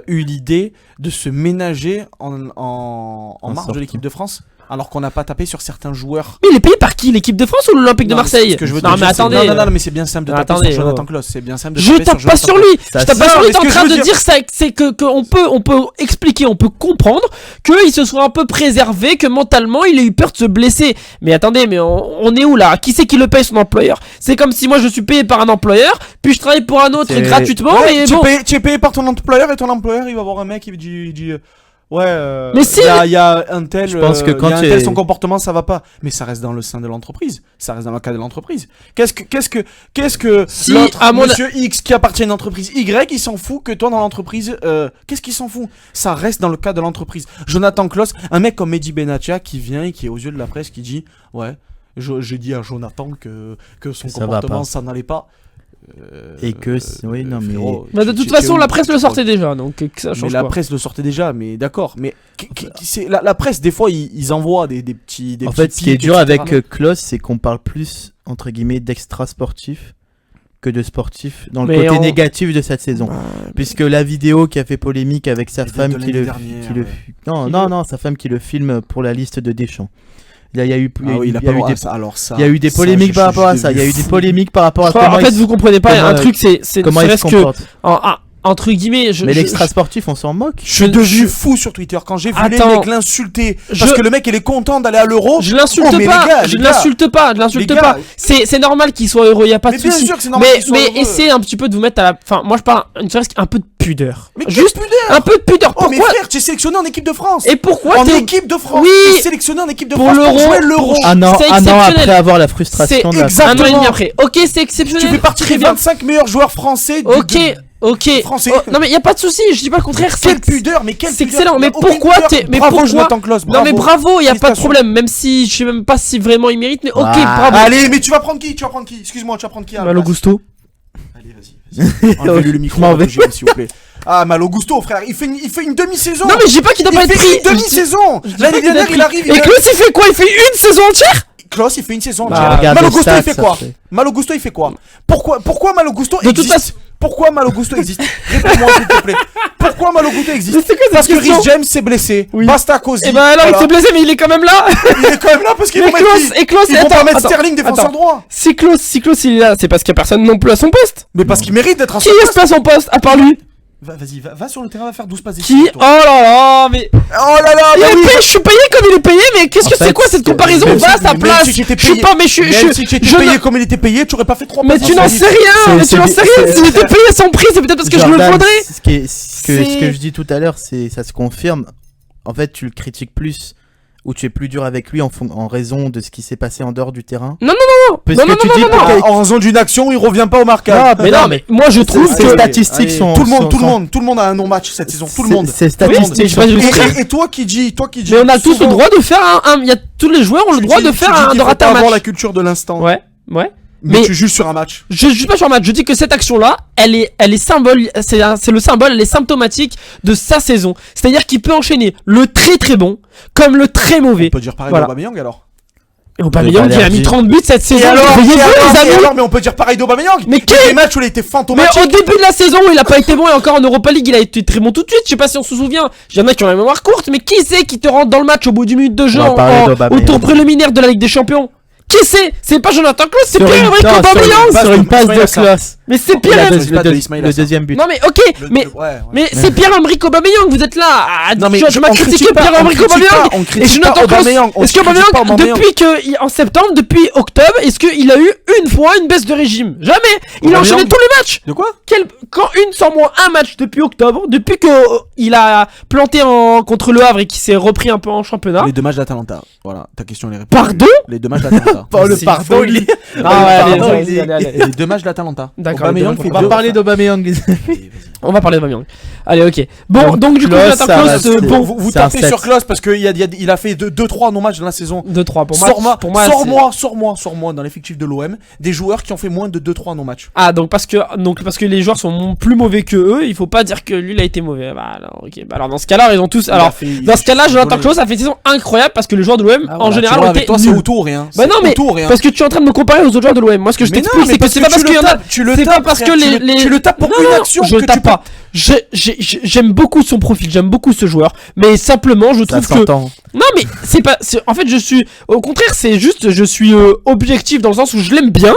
eu l'idée de se ménager en marge de l'équipe de France, alors qu'on n'a pas tapé sur certains joueurs. Mais il est payé par qui? L'équipe de France ou l'Olympique de Marseille? Non mais attendez. Non, mais c'est bien simple de taper sur Jonathan Klaus. C'est bien simple de taper sur Jonathan Klaus. Je tape pas sur lui. Je tape pas sur lui. T'es en train de dire c'est que on peut expliquer, on peut comprendre qu'il se soit un peu préservé, que mentalement il ait eu peur de se blesser. Mais attendez, mais on est où là? Qui c'est qui le paye, son employeur? C'est comme si moi je suis payé par un employeur, puis je travaille pour un autre gratuitement. Ouais, tu es payé par ton employeur et ton employeur il va voir un mec, il dit Mais si il y a un tel, je pense que quand son comportement ça va pas, mais ça reste dans le sein de l'entreprise, ça reste dans le cadre de l'entreprise. Qu'est-ce que Si, l'autre à mon- monsieur X qui appartient à une entreprise Y, il s'en fout que toi dans l'entreprise, qu'est-ce qu'il s'en fout? Ça reste dans le cadre de l'entreprise. Jonathan Klaus, un mec comme Mehdi Benatia qui vient et qui est aux yeux de la presse qui dit ouais, j'ai dit à Jonathan que son Ça va comportement pas. ça n'allait pas. Et que oui, non, mais- frérot, Bah, de toute façon, la presse le sortait déjà, donc que ça mais change la pas. presse le sortait déjà, mais d'accord. Mais la presse, des fois, ils envoient des petits. En petits fait, ce qui est pics, dur etc. avec Klaus, c'est qu'on parle plus, entre guillemets, d'extra sportif que de sportif dans le Mais côté négatif de cette saison. Puisque la vidéo qui a fait polémique avec sa Elle date femme de qui l'année le, dernière, qui le- ouais. non, sa femme qui le filme pour la liste de Deschamps. Il y a eu, Ah oui, il a il y pas a eu droit des, à ça. Alors ça. il y a eu des ça, polémiques je par rapport à suis ça. Il y a eu des devenu fou. polémiques par rapport à En comment fait, il, vous comprenez pas, comment- un truc, c'est comment il se serait-ce que, comporte. entre guillemets, Mais l'extra sportif, on s'en moque. Je suis devenu fou sur Twitter quand j'ai vu les Attends. mecs l'insulter parce Je- que le mec il est content d'aller à l'Euro. Je l'insulte Oh, mais pas, les gars, je les gars. l'insulte pas, je Les l'insulte gars. pas. C'est normal qu'il soit heureux, y a pas Mais de bien souci. sûr que c'est normal qu'il soit Mais heureux. essayez un petit peu de vous mettre à la. Enfin, moi je parle une serait-ce qu'un peu de pudeur. Mais quelle Juste pudeur. un peu de pudeur. Oh mais Pourquoi frère, tu es sélectionné en équipe de France. Et pourquoi En t'es équipe de France. Oui. Tu es sélectionné en équipe de Pour France pour l'Euro, jouer l'Euro. pour- Un an C'est après exceptionnel. avoir la C'est frustration de la exact. un an et demi Exactement. après. Ok, c'est exceptionnel. Tu fais partie Très des bien. 25 meilleurs joueurs français. Ok. Français. Oh, non mais y a pas de souci, je dis pas le contraire. Quelle pudeur, mais quelle c'est pudeur. excellent, Y a mais aucune pourquoi pudeur. t'es- mais Bravo, pourquoi- Jonathan Klaus, Non mais bravo, y a pas de Félicitations. problème. Même si je sais même pas si vraiment il mérite, mais ok, Ah. bravo. Allez, mais tu vas prendre qui? Excuse-moi, tu vas prendre qui à la Malo place Gusto. Allez, vas-y. Enlevez-lui le micro, Je m'en vais. Matogé, s'il vous plaît. Ah, Malo Gusto, frère, il fait une demi-saison. Non mais je dis pas qu'il doit pas Il être fait pris. une demi-saison. Je dis pas L'année qu'il doit dernière, être il pris. arrive. Et Klaus il fait quoi? Il fait une saison entière? Klaus, il fait une saison. Bah, entière. regarde Malo les Gusto, il stats, fait ça quoi? fait. Malo Gusto, il fait quoi? Pourquoi Malo Gusto De toute existe? Pourquoi Malo Gusto existe? Réponds-moi, s'il te plaît. Pourquoi Malo Gusto existe? Mais c'est quoi cette Parce que question? Rhys James s'est blessé. Oui. Basta cosy. Et ben alors il s'est blessé mais il est quand même là. Il est quand même là parce qu'ils Mais vont mettre Klaus, qui? et Klaus, Ils vont attends, pas mettre attends, Sterling défenseur attends. droit. Si Klaus il est là, c'est parce qu'il y a personne non plus à son poste. Mais parce qu'il mérite d'être à Qui son est-ce poste. pas à son poste à part lui? Vas-y, va sur le terrain, va faire 12 passes Qui? décisives, Oh toi. là là, mais Oh là là, il bah est oui. payé, je suis payé comme il est payé, mais qu'est-ce En que c'est fait, quoi cette c'est- comparaison? même Va à si- sa même place. si j'étais Je suis payé- pas, mais je Même si tu étais je payé ne- comme il était payé, tu aurais pas fait 3 Mais passes tu n'en décisives. sais rien, mais c'est- tu n'en sais c'est- rien. c'est- S'il était payé à son prix, c'est peut-être parce que je le Jordan, faudrais. ce que C'est- je dis tout à l'heure, c'est ça se confirme. En fait, tu le critiques plus ou tu es plus dur avec lui en raison de ce qui s'est passé en dehors du terrain. Non. Parce Non, que non, tu non, dis non, non, peut-être- En raison d'une action où il revient pas au marquage. Mais non, mais moi je trouve ces que statistiques sont tout le sont- monde a un non-match cette saison. Tout le monde. Ces mais statistiques je sais pas du sont- contraire. Et toi qui dis, Mais on a tous le souvent, droit de faire un. Il y a tous les joueurs ont le tu droit dis- de tu faire dis un qu'il de faut rater pas un avoir la match. culture de l'instant. Ouais. Mais Mais tu juges sur un match. je juge pas sur un match, je dis que cette action-là, elle est symbole, c'est le symbole, elle est symptomatique de sa saison. C'est-à-dire qu'il peut enchaîner le très très bon comme le très On mauvais. peut dire pareil Voilà. d'Aubameyang alors. Et Aubameyang qui a mis allergie. 30 buts cette saison. Et alors, Voyez-vous, les amis mais on peut dire pareil d'Aubameyang. Mais Il y a qui- des matchs où il a été Mais fantomatique. au début de la saison, il a pas été bon et encore en Europa League, il a été très bon tout de suite. Je sais pas si on se souvient. Il y en a qui ont la mémoire courte, mais qui c'est qui te rentre dans le match au bout du minute de jeu On va parler au d'Aubameyang. tour préliminaire de la Ligue des Champions? Qui c'est pas Jonathan Klaus, c'est Sur une- Pierre-Emerick non, Aubameyang. sur une passe Ismaïla de Sarr. classe. Mais c'est La Pierre. deux- c'est pas le de Ismaïla le Sarr. deuxième but. Non mais ok, mais c'est Pierre-Emerick Aubameyang. Vous êtes là. Non, mais je m'as on critiqué critique pas, Pierre-Emerick on critique Aubameyang. pas, on Et critique pas Jonathan Klaus. Aubameyang, on Est-ce que critique pas Aubameyang, Aubameyang. depuis en septembre, depuis octobre, est-ce qu'il a eu une fois une baisse de régime? Jamais. Il a Aubameyang enchaîné tous les matchs. De quoi? Quand sans moi un match depuis octobre, depuis que il a planté contre le Havre et qu'il s'est repris un peu en championnat. Les deux matchs d'Atalanta. Voilà, ta question elle est répondue. Pardon? Les deux matchs d'Atalanta. Oh, le C'est pardon, folie. il est- Ah ouais, allez, pardon, allez, il est- allez. Les deux matchs d'Atalanta. D'accord, Aubameyang les fait deux- On deux. va parler d'Aubameyang. On va parler d'Aubameyang. Allez, ok. Bon, donc du coup, Klaus, Jonathan ça Klaus, reste- bon, Vous c'est un tapez set. sur Klaus parce qu'il a fait 2-3 non-matchs dans la saison. 2-3 pour moi. Sors-moi dans l'effectif de l'OM des joueurs qui ont fait moins de 2-3 non-matchs. Ah, donc parce que les joueurs sont plus mauvais que eux, il faut pas dire que lui il a été mauvais. Bah alors, ok. Bah alors dans ce cas-là, ils ont tous. Alors dans ce cas-là, Jonathan Klaus a fait une saison incroyable parce que les joueurs de l'OM en général ont avec été toi c'est nuls. autour rien. Bah non, mais parce que tu es en train de me comparer aux autres joueurs de l'OM. Moi, ce que je Mais t'explique, non, mais c'est que parce c'est que pas parce tu qu'il y en a. le tapes, tu le C'est tapes, pas parce frère, que tu le- tu le tapes pour Non, une non, action je que le tu tape pas. J'aime beaucoup son profil, j'aime beaucoup ce joueur, mais simplement je Ça trouve que s'entend. non mais c'est pas en fait je suis au contraire c'est juste je suis objectif dans le sens où je l'aime bien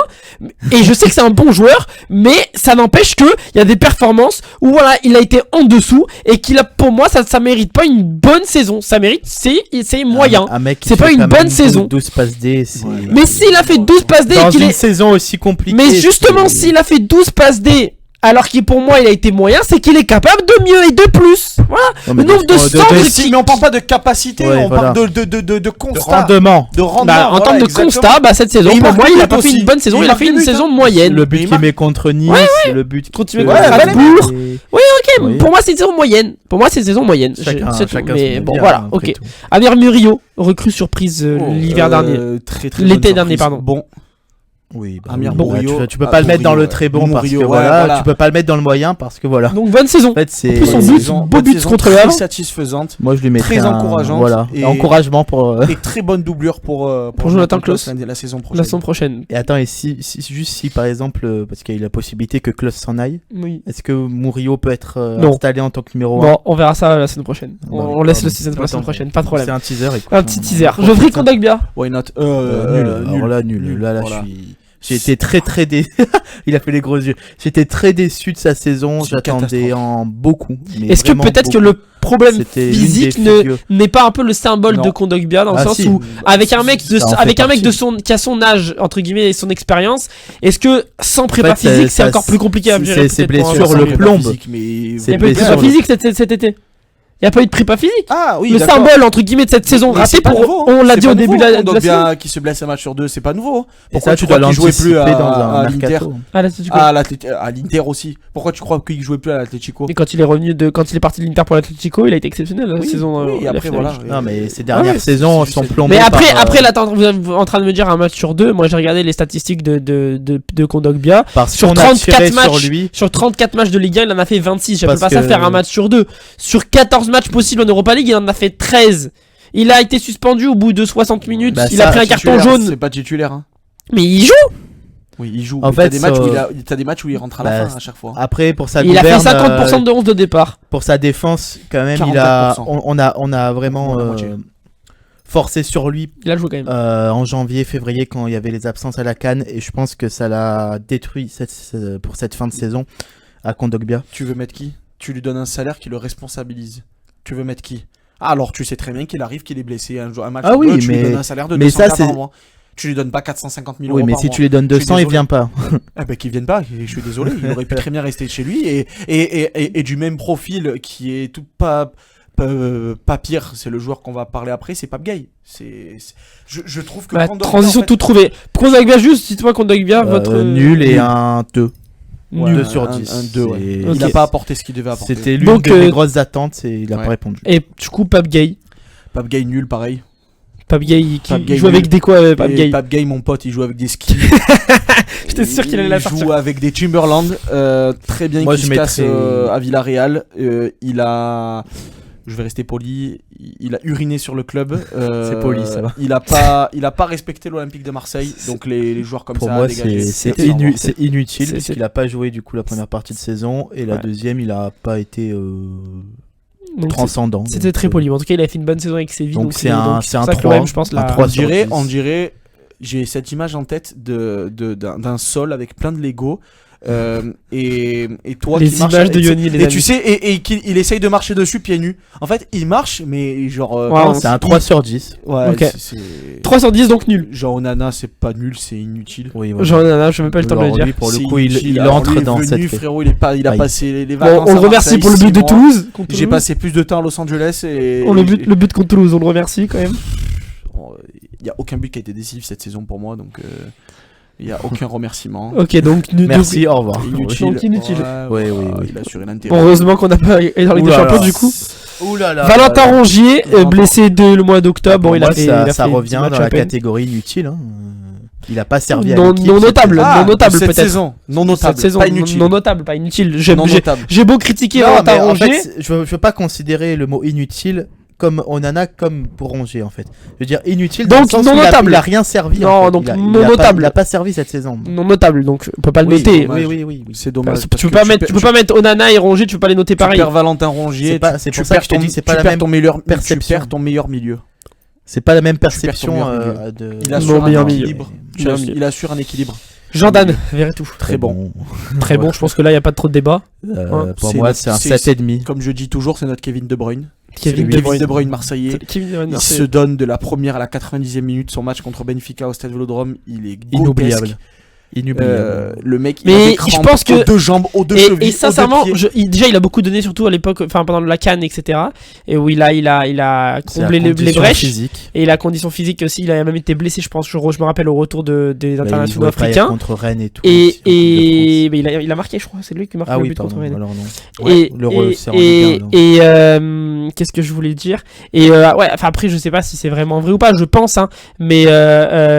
et je sais que c'est un bon joueur, mais ça n'empêche que il y a des performances où voilà il a été en dessous et qu'il a pour moi ça mérite pas une bonne saison, ça mérite c'est moyen. Un mec qui C'est pas fait une quand bonne même saison. 12 passes D, c'est... Mais s'il a fait 12 passes D et Dans qu'il une est saison aussi compliquée. mais justement c'est- s'il a fait 12 passes D alors qu'il pour moi il a été moyen, c'est qu'il est capable de mieux et de plus. Voilà. Le nombre de centres mais on parle pas de capacité, on parle de constat, rendement. de rendement. En termes de constat, cette saison pour moi il a pas fait une bonne saison, il a fait une saison moyenne. Le but qu'il met contre Nice, le but qu'il met contre Strasbourg. Oui, pour moi c'est une saison moyenne. Chacun mais bon voilà, ok. Amir Murillo, recrue surprise l'hiver dernier. L'été dernier, pardon. Bon. Oui, Amir Murillo, tu peux pas le mettre dans le très bon parce que voilà, tu peux pas le mettre dans le moyen parce que voilà. Donc bonne saison. En fait, c'est plus son but, beau but contre le Havre, Havre, satisfaisante. Moi je lui mettrais très encourageante. Voilà, encouragement pour et très bonne doublure pour Jonathan Klaus la saison prochaine. Et attends, et si par exemple parce qu'il y a la possibilité que Klaus s'en aille. Oui. Est-ce que Murillo peut être installé en tant que numéro 1? Bon, on verra ça la semaine prochaine. On laisse le season pour la semaine prochaine, pas de problème. C'est un teaser, écoute. Un petit teaser. Geoffrey Kondogbia. Why not? Nul. Là, j'ai été très déçu. Il a fait les gros yeux. J'étais très déçu de sa saison. J'attendais en beaucoup. Est-ce que peut-être que le problème physique n'est pas un peu le symbole de Kondogbia dans le sens où avec un mec qui a son âge entre guillemets et son expérience, est-ce que sans prépa physique c'est encore plus compliqué à gérer? Ses blessures le plombent. Il y a pas eu de prépa physique cet été. Il n'y a pas eu de prépa physique. Ah oui, le symbole entre guillemets de cette saison ratée on l'a dit au début de la saison. Qui se blesse un match sur deux, c'est pas nouveau. Pourquoi tu dois l'anticiper dans l'Inter? À l'Inter aussi. Pourquoi tu crois qu'il jouait plus à l'Atlético? Et quand il est parti de l'Inter pour l'Atlético, il a été exceptionnel la saison. Oui, après voilà. Non mais ces dernières saisons sont plombées. Mais après là vous êtes en train de me dire un match sur deux. Moi j'ai regardé les statistiques de Kondogbia. Sur 34 matchs sur 34 matchs de Ligue 1, il en a fait 26. Je peux pas ça faire un match sur deux. Sur 14 matchs possibles en Europa League, il en a fait 13. Il a été suspendu au bout de 60 minutes. Il a pris un carton jaune. C'est pas titulaire. Mais il joue. Oui, il joue. En fait, t'as des matchs où il rentre à la fin à chaque fois. Après, pour sa il a fait 50% de 11 de départ. Pour sa défense, quand même, 44%. on a vraiment forcé sur lui. Il a joué quand même. En janvier, février, quand il y avait les absences à la CAN, et je pense que ça l'a détruit pour cette fin de saison à Kondogbia. Tu veux mettre qui? Tu lui donnes un salaire qui le responsabilise. Tu veux mettre qui? Alors tu sais très bien qu'il arrive qu'il est blessé un match. Ah oui, tu lui donnes un salaire de 200 par mois. Tu lui donnes pas 450 000 euros par mois. Oui, mais si tu lui donnes 200, il vient pas. Ah bah qu'il vienne pas, je suis désolé. Il aurait pu très bien rester chez lui et du même profil qui est tout pas pire, c'est le joueur qu'on va parler après, c'est Pape Gueye. Je trouve que transition tout trouvée. Kondogbia juste, dites-moi Kondogbia votre nul et un 2. Nul. 2 sur 10. Un 2, ouais. Il n'a pas apporté ce qu'il devait apporter. C'était l'une des grosses attentes et il n'a pas répondu. Et du coup, Pape Gueye. Pape Gueye nul, pareil. Pape Gueye qui joue avec des quoi Pape Gueye? Pape Gueye, mon pote, il joue avec des skis. J'étais sûr qu'il allait la sortir. Il joue avec des Timberland, très bien, qui se casse à Villarreal. Je vais rester poli, il a uriné sur le club. C'est poli, ça va. Il a pas respecté l'Olympique de Marseille, donc les joueurs comme pour ça moi, dégagés. C'est inutile puisqu'il n'a pas joué du coup la première partie de saison et la deuxième, il a pas été transcendant. C'était très poli. En tout cas, il a fait une bonne saison avec Séville. Donc c'est un 3, je pense. On dirait, j'ai cette image en tête d'un sol avec plein de Lego. Et toi les qui marches images de Yoni, et tu sais et qu'il essaye de marcher dessus pieds nus. En fait, il marche mais genre c'est un 3 sur 10. Ouais, okay. 3 sur 10 donc nul. Jean Onana, c'est pas nul, c'est inutile. Oui, Jean Onana, je même pas le temps de le dire. Pour le coup, il entre dans cette frérot, il a passé les vacances. On le remercie pour le but de Toulouse. J'ai passé plus de temps à Los Angeles et le but contre Toulouse, on le remercie quand même. Il y a aucun but qui a été décisif cette saison pour moi, donc il n'y a aucun remerciement. Ok, donc merci, au revoir. Inutile. Oui. Il assure l'intérêt. Heureusement qu'on n'a pas été dans Ligue des Champions du coup. Valentin Rongier, blessé dès le mois d'octobre. Bon, ça revient dans la catégorie inutile. Il a pas servi à l'équipe. Non notable peut-être. Saison. Non notable, pas inutile. Non notable, pas inutile. J'ai beau critiquer Valentin Rongier. En fait, je veux pas considérer le mot inutile comme Onana, comme pour Rongier en fait. Je veux dire inutile dans donc le sens non notable. Il a rien servi. Non, donc non notable. Il a pas servi cette saison. Non notable, donc on peut pas le noter. Oui. C'est dommage. Tu peux pas mettre Onana et Rongier, tu peux pas les noter pareil. Tu perds Valentin Rongier. C'est pour ça que je te dis, c'est pas la même perception. Tu perds ton meilleur milieu. C'est pas la même perception Il assure un équilibre. Il assure un équilibre. Jordan, Verretou. Très bon. Très bon, je pense que là il y a pas trop de débat. Pour moi, c'est un 7,5. Comme je dis toujours, c'est notre Kevin De Bruyne. Kevin De Bruyne marseillais. Il se donne de la première à la 90e minute. Son match contre Benfica au Stade Vélodrome, il est inoubliable. Inoubliable. Le mec, il Mais a des crampes je pense que- aux deux jambes, aux deux chevilles, Et sincèrement, aux deux pieds. déjà il a beaucoup donné, surtout à l'époque, enfin pendant la CAN, etc. Et où il a C'est la comblé les condition brèches. physique. Et la condition physique aussi, il a même été blessé, je pense. Je me rappelle au retour des Là, il internationaux jouait pas hier africains. contre Rennes et tout. Et, aussi, en Coupe de France. mais il a marqué, je crois. C'est lui qui marque Ah le oui, but contre pardon. Rennes. Alors non. Et, c'est en Ligue 1, non. qu'est-ce que je voulais dire? Et ouais, enfin après je sais pas si c'est vraiment vrai ou pas, je pense, hein, mais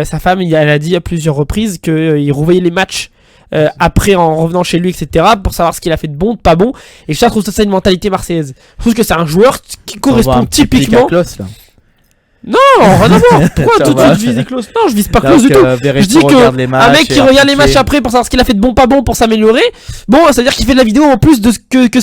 sa femme, elle a dit à plusieurs reprises qu'il revoyait les matchs après en revenant chez lui, etc. pour savoir ce qu'il a fait de bon, de pas bon. Et je trouve ça une mentalité marseillaise. Je trouve que c'est un joueur qui correspond typiquement. Non, rien à voir. Pourquoi Ça tout de va. suite je vise Klose? Non, je vise pas Klose du tout. Je dis que un mec qui regarde les matchs après pour savoir ce qu'il a fait de bon, pas bon, pour s'améliorer, bon, ça veut dire qu'il fait de la vidéo en plus de ce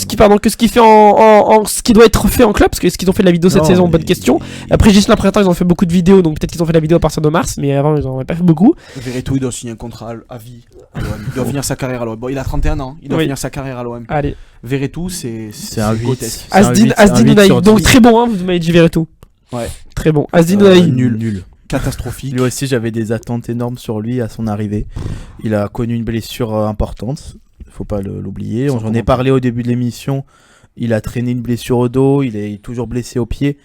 qu'il fait en ce qui doit être fait en club, parce que ce qu'ils ont fait de la vidéo cette saison, bonne question. Après, Gislain Printemps, ils ont fait beaucoup de vidéos, donc peut-être qu'ils ont fait de la vidéo à partir de mars, mais avant ils en avaient pas fait beaucoup. Verretou, il doit signer un contrat à vie à l'OM. Il doit finir sa carrière à l'OM. Bon, il a 31 ans, il doit finir sa carrière à l'OM. Allez, Verretou, c'est un 8. grotesque. Asdin Ounahi, donc très bon, hein, vous m'avez dit Verretou. Ouais. Très bon. Asdin Ounahi. Nul. Catastrophique. Lui aussi, j'avais des attentes énormes sur lui à son arrivée. Il a connu une blessure importante, faut pas l'oublier. J'en ai parlé au début de l'émission. Il a traîné une blessure au dos, il est toujours blessé au pied,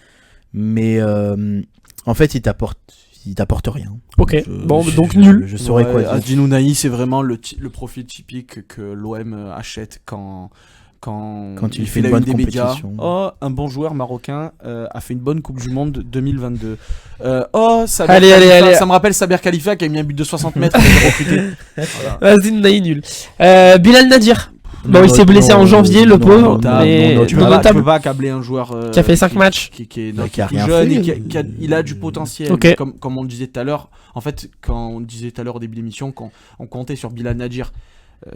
mais en fait, il t'apporte rien. Ok. Donc nul. Je saurais quoi dire. Asdin Ounahi, c'est vraiment le profil typique que l'OM achète quand il fait une bonne médias. compétition. Oh, un bon joueur marocain a fait une bonne Coupe du Monde 2022. Allez. Ça me rappelle Saber Khalifa qui a mis un but de 60 mètres et qui a recruté. Asdin Ounahi, nul. Bilal Nadir. Bon, il s'est blessé en janvier, le pauvre. Mais Tu peux pas accabler un joueur qui a fait 5 matchs. qui a rien jeune fait. et il a du potentiel. Ok. Comme on le disait tout à l'heure. En fait, quand on disait tout à l'heure au début de l'émission, quand on comptait sur Bilal Nadir,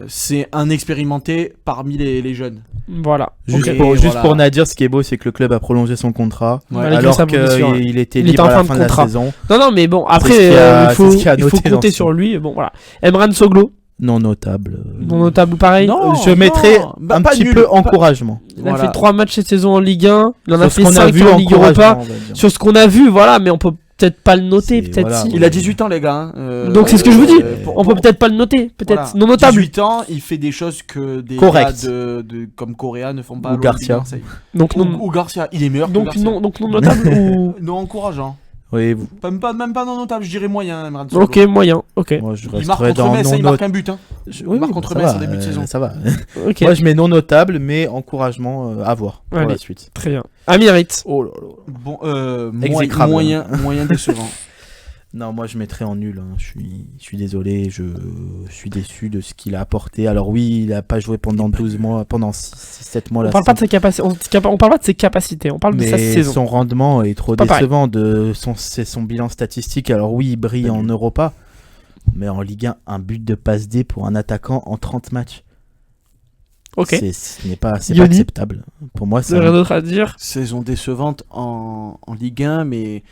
c'est un expérimenté parmi les jeunes. Voilà. Juste Ok. pour Nadir, ce qui est beau, c'est que le club a prolongé son contrat, Ouais. alors Malgré sa blessure, qu'il était Il libre était en à la fin de fin de la contrat. saison. Non, mais bon, après, C'est ce qu'il y a- il faut c'est ce qu'il y a noté dans compter ce- sur lui. Bon, voilà. Emran Soglo, Non notable. non notable pareil. Non. Je mettrais un pas petit nul. peu encouragement. Il a Voilà. fait 3 matchs cette saison en Ligue 1. Il en a Sur ce fait qu'on 5 en Ligue Europa. encouragement, on va dire. Sur ce qu'on a vu, voilà, mais on peut peut-être pas le noter, C'est- peut-être voilà. si. Il a 18 ans, les gars. Donc c'est ce que je vous dis. pour- On peut peut-être pas le noter, peut-être Voilà. non notable. 18 ans, il fait des choses que des Correct. gars comme Correa ne font pas. Ou à l'Olympique Garcia. de Marseille. Donc non, Ou Garcia, il est meilleur que donc Garcia. non, donc non notable ou. Non encourageant. Oui, Même pas non notable, je dirais moyen. Emran Soglo. Ok, moyen. Ok. moi je Il marque resterais contre dans Metz, non il marque notable. un but. Hein. Il marque contre Metz en début de saison. Ça va. Ok. Moi je mets non notable, mais encouragement à voir pour Allez. la suite. Très bien. Amirit. Oh là là. Bon, Exécrable. moyen décevant. Non, moi je mettrais en nul. Hein. Je suis désolé, je suis déçu de ce qu'il a apporté. Alors oui, il a pas joué pendant 12 mois, pendant 6-7 mois. On parle pas de ses capacités. On parle pas de ses capacités. On parle de sa mais saison. son rendement est trop Pas pareil. décevant. C'est son bilan statistique. Alors oui, il brille en Europa, mais en Ligue 1, un but de passe D pour un attaquant en 30 matchs. Ok. Ce n'est pas Yoni. acceptable. Pour moi, c'est Rien d'autre à dire. Saison décevante en Ligue 1, mais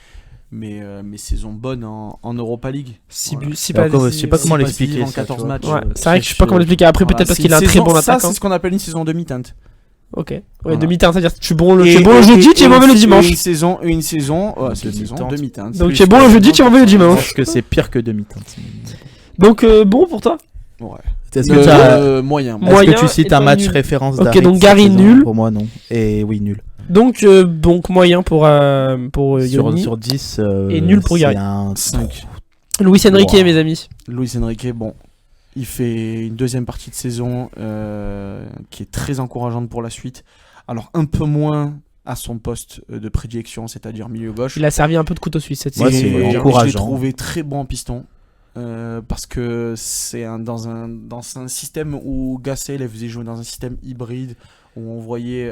saison bonne en Europa League. Si Voilà. Je sais pas comment six l'expliquer. passes en ça, 14 tu vois. matchs. Ouais, c'est vrai que je sais pas comment l'expliquer. Après, Voilà, peut-être parce c'est qu'il a un une très saison- bon Ça, attaquant. c'est ce qu'on appelle une saison demi-teinte. Ok. Ouais, Voilà. demi-teinte, c'est-à-dire que tu es bon le jeudi, tu es mauvais le dimanche. Une saison, ouais, c'est une saison Demi-teinte. demi-teinte. Donc Plus tu es bon le que- jeudi, tu es mauvais le Je dimanche. pense que c'est pire que demi-teinte. Donc bon pour toi. Ouais. Est-ce que, Moyen. Moi- est-ce Moyen que tu cites et un toi, match nul. référence Ok, d'Harit donc cette Gary, saison? nul. Pour moi, non. Et oui, nul. Donc moyen pour Yoni. Sur 10. Et nul pour Gary. C'est un 5. Luis Enrique, Wow. mes amis. Luis Enrique, bon, il fait une deuxième partie de saison qui est très encourageante pour la suite. Alors un peu moins à son poste de prédilection, c'est-à-dire milieu gauche. Il a servi un peu de couteau suisse cette Ouais, saison. c'est Et je l'ai encourageant. trouvé très bon en piston. Parce que c'est dans un système où Gasset il faisait jouer dans un système hybride où on voyait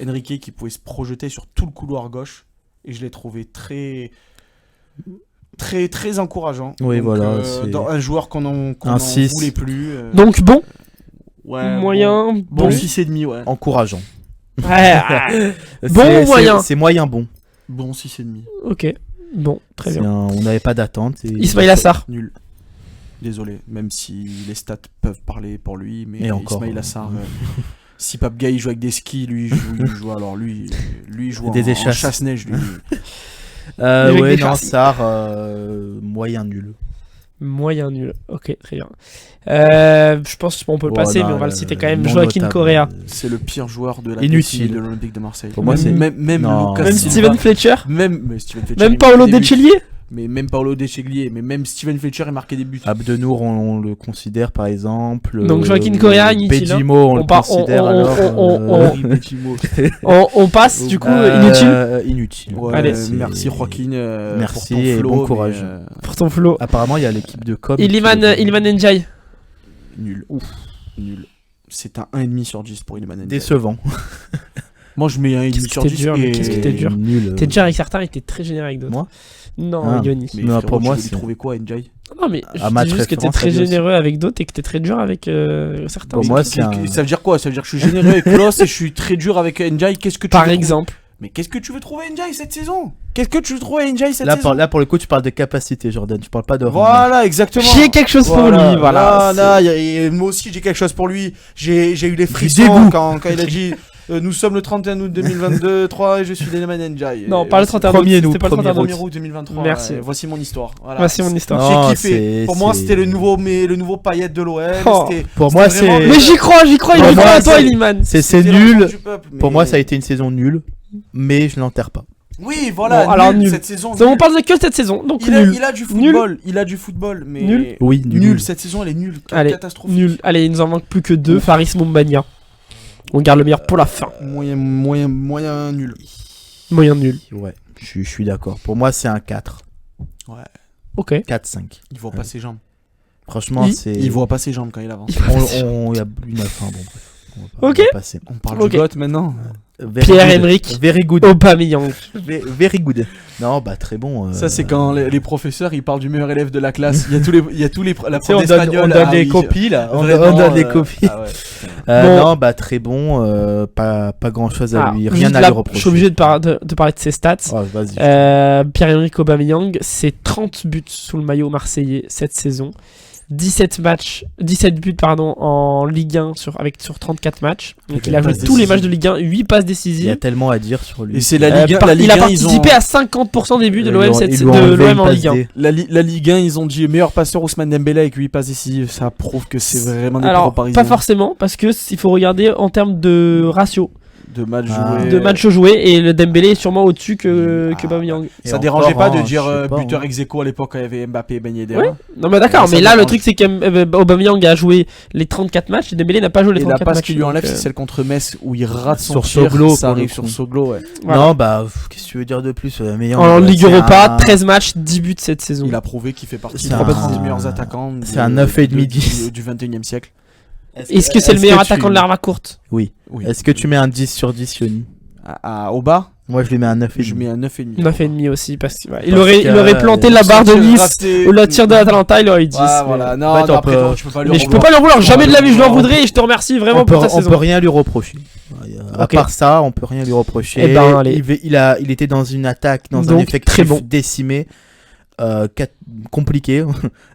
Enrique qui pouvait se projeter sur tout le couloir gauche et je l'ai trouvé très encourageant. Oui, Donc, voilà, dans un joueur qu'on un n'en 6. voulait plus. Donc bon, Ouais, moyen, bon bon. 6,5, ouais. encourageant. Ouais, Bon C'est- ou moyen C'est moyen bon. Bon 6,5. ok. Bon, très bien. On n'avait pas d'attente. et- Ismail Assar. Nul. Désolé, même si les stats peuvent parler pour lui, mais Et encore, Ismail Assar, si Pape Gay il joue avec des skis, lui il joue alors lui il joue Des en échasses. chasse-neige lui. Avec Ouais, des non, chassis. Sarr, moyen nul. Moyen nul. Ok, très bien. Je pense qu'on peut le passer, mais on va le citer quand même. Joaquin Correa. C'est le pire joueur de la Inutile de l'Olympique de Marseille. Pour moi, c'est même non. Lucas Silva, Steven Fletcher. même Steven Fletcher. Même Paolo Deschelier. Mais même Paolo Deschelier, mais même Steven Fletcher il marquait des buts. Abdenour, on le considère par exemple. Donc Joaquin Correa, inutile. Bedimo, on le considère alors. On passe du coup inutile. Inutile. Ouais, Allez, merci Joaquin. Merci pour ton et flow, bon courage. Pour ton flow. Apparemment, il y a l'équipe de com. Iliman Ndiaye. Nul. Nul. C'est un 1,5 sur 10 pour Iliman Ndiaye. Décevant. Moi je mets un 1,5 sur 10. Qu'est-ce que t'es dur. Nul. T'es dur avec certains et t'es très généreux avec d'autres. Moi Non, Yoni. Mais Non, frérot, pour moi, tu veux lui c'est- trouver quoi, Ndiaye? Non, mais Un je match dis juste que t'es référence, très ça dit aussi. généreux avec d'autres et que t'es très dur avec certains. Pour moi, c'est un. Ça veut dire quoi? Ça veut dire que je suis généreux avec Klos et je suis très dur avec Ndiaye. Qu'est-ce que tu Par veux exemple. Mais qu'est-ce que tu veux trouver Ndiaye cette saison? Qu'est-ce que tu veux trouver Ndiaye cette Là saison? pour le coup, tu parles de capacité, Jordan. Tu parles pas de. Voilà, exactement. J'ai quelque chose pour lui, voilà. Moi aussi j'ai quelque chose pour lui. J'ai eu les dégoût. frissons quand il a dit nous sommes le 31 août 2023 et je suis Iliman Ndiaye. Non, pas le 31 août. Premier C'était pas le 31 août. 1er août 2023. Merci. Voici mon histoire. Voilà. Voici mon histoire. Non, J'ai kiffé. c'est- Pour moi, c'est- c'était le nouveau paillette de l'OM. Oh. Pour moi, C'était vraiment c'est. le- Mais j'y crois, il Pour me moi, croit à toi, c'est- Iliman. C'est l'enfant nul. du peuple, mais- Pour moi, ça a été une saison nulle. Mais je l'enterre pas. Oui, voilà. Bon, alors nul. Cette saison. On nul. parle de que cette saison, donc Il a, nul. il a du football. Il a du football, mais Nul. Oui, nul. Cette saison, elle est nulle. Allez, Catastrophique. Nul. Allez, il nous en manque plus que 2. Faris Mombania. On garde le meilleur pour la fin. Moyen nul. Moyen nul. Ouais, je suis d'accord. Pour moi, c'est un 4. Ouais. Ok. 4-5. Il voit pas ses jambes. Franchement, Il- c'est. Il voit pas ses jambes quand il avance. Il y a une fin, bon, bref. On va Ok. passer. On parle Ok. du GOAT maintenant. Very Pierre-Emerick good. Very good. Aubameyang. Very good. Non, bah très bon. Ça, c'est quand les professeurs ils parlent du meilleur élève de la classe. Il y a tous les la Tu sais, prof d'espagnol. on donne ah des oui. copies là. On Vraiment, donne des copies. ah ouais. Bon. Non, bah très bon. Pas grand chose à Ah, lui. juste Rien à là, lui reprocher. Je suis obligé de parler de ses stats. Oh, vas-y. Pierre-Emerick Aubameyang, c'est 30 buts sous le maillot marseillais cette saison. 17 buts en Ligue 1 sur 34 matchs. Donc Ok, il a joué passes tous les décisives. matchs de Ligue 1, 8 passes Il y a décisives. tellement à dire sur lui. Et c'est la Ligue 1. La Ligue Il a 1, participé ils ont... à 50% des buts de Ils l'OM lui ont- cette ils de lui ont enlevé l'OM une en passe Ligue 1. D. La Ligue 1, ils ont dit meilleur passeur Ousmane Dembélé avec 8 passes décisives. Ça prouve que c'est vraiment des Alors, pros parisiens. pas forcément, parce que il faut regarder en termes de ratio De matchs Ah. joués. de matchs joués, et le Dembélé est sûrement au-dessus que Ah. Aubameyang. Et Ça encore, dérangeait pas de hein, dire je sais pas, buteur hein. ex aequo à l'époque quand il y avait Mbappé et Ben Yedder. Ouais. Non mais d'accord, Ça mais là le dérange. truc c'est qu'Aubameyang a joué les 34 matchs et Dembélé n'a pas joué les Et la 34 passe matchs. qu'il lui enlève, donc, c'est celle contre Metz où il rate son Sur tir. Soglo, Ça pour le arrive coup. sur Soglo, ouais. voilà. Non, bah qu'est-ce que tu veux dire de plus meilleur, En bah, Ligue c'est Europa, un- 13 matchs, 10 buts cette saison. Il a prouvé qu'il fait partie C'est des un- meilleurs attaquants. c'est un 9,5 10. du 21 e siècle. Est-ce que c'est le meilleur que tu- attaquant de l'arme à courte? Oui. Oui. Est-ce que tu mets un 10 sur 10, Yoni? Au bas, Moi, je lui mets un 9,5. je mets un 9,5. 9,5 aussi parce qu'il Parce il aurait planté la barre de Nice ou le tir de l'Atalanta, il aurait eu 10. Ouais, mais- voilà. Non, En fait, non, on après, peut- non, tu peux pas lui Mais je peux revoir. pas leur vouloir, jamais de la vie je leur Non. voudrais, et je te remercie vraiment pour ta On saison. peut rien lui reprocher. À Ok. part ça, on peut rien lui reprocher. Eh ben, allez. Il était dans une attaque, dans un Donc, effectif très bon. décimé, compliqué,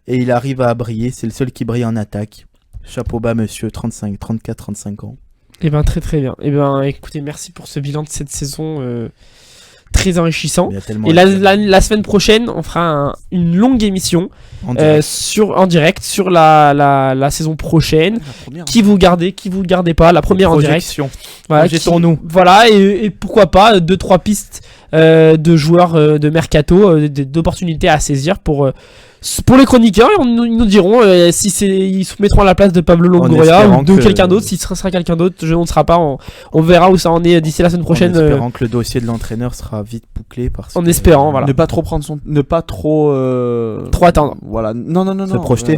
et il arrive à briller. C'est le seul qui brille en attaque. Chapeau bas, monsieur, 34, 35 ans. Et ben très très bien. Et ben écoutez, merci pour ce bilan de cette saison très enrichissant. Il y a tellement Et à dire. la semaine prochaine, on fera une longue émission En direct. en direct sur la saison prochaine. La première. Qui vous gardez pas, la première en direct. Projection. Voilà, Projetons-nous. Voilà, et pourquoi pas 2-3 pistes de joueurs de mercato, d'opportunités à saisir pour les chroniqueurs. Et ils nous diront si ils se mettront à la place de Pablo Longoria espérant ou de que- quelqu'un d'autre. Si ce sera quelqu'un d'autre, on ne sera pas. On verra où ça en est d'ici la semaine prochaine. En espérant que le dossier de l'entraîneur sera vite bouclé. En espérant, voilà. Ne pas trop prendre son. Ne pas trop. Trop attendre. Voilà. Non. Se projeter.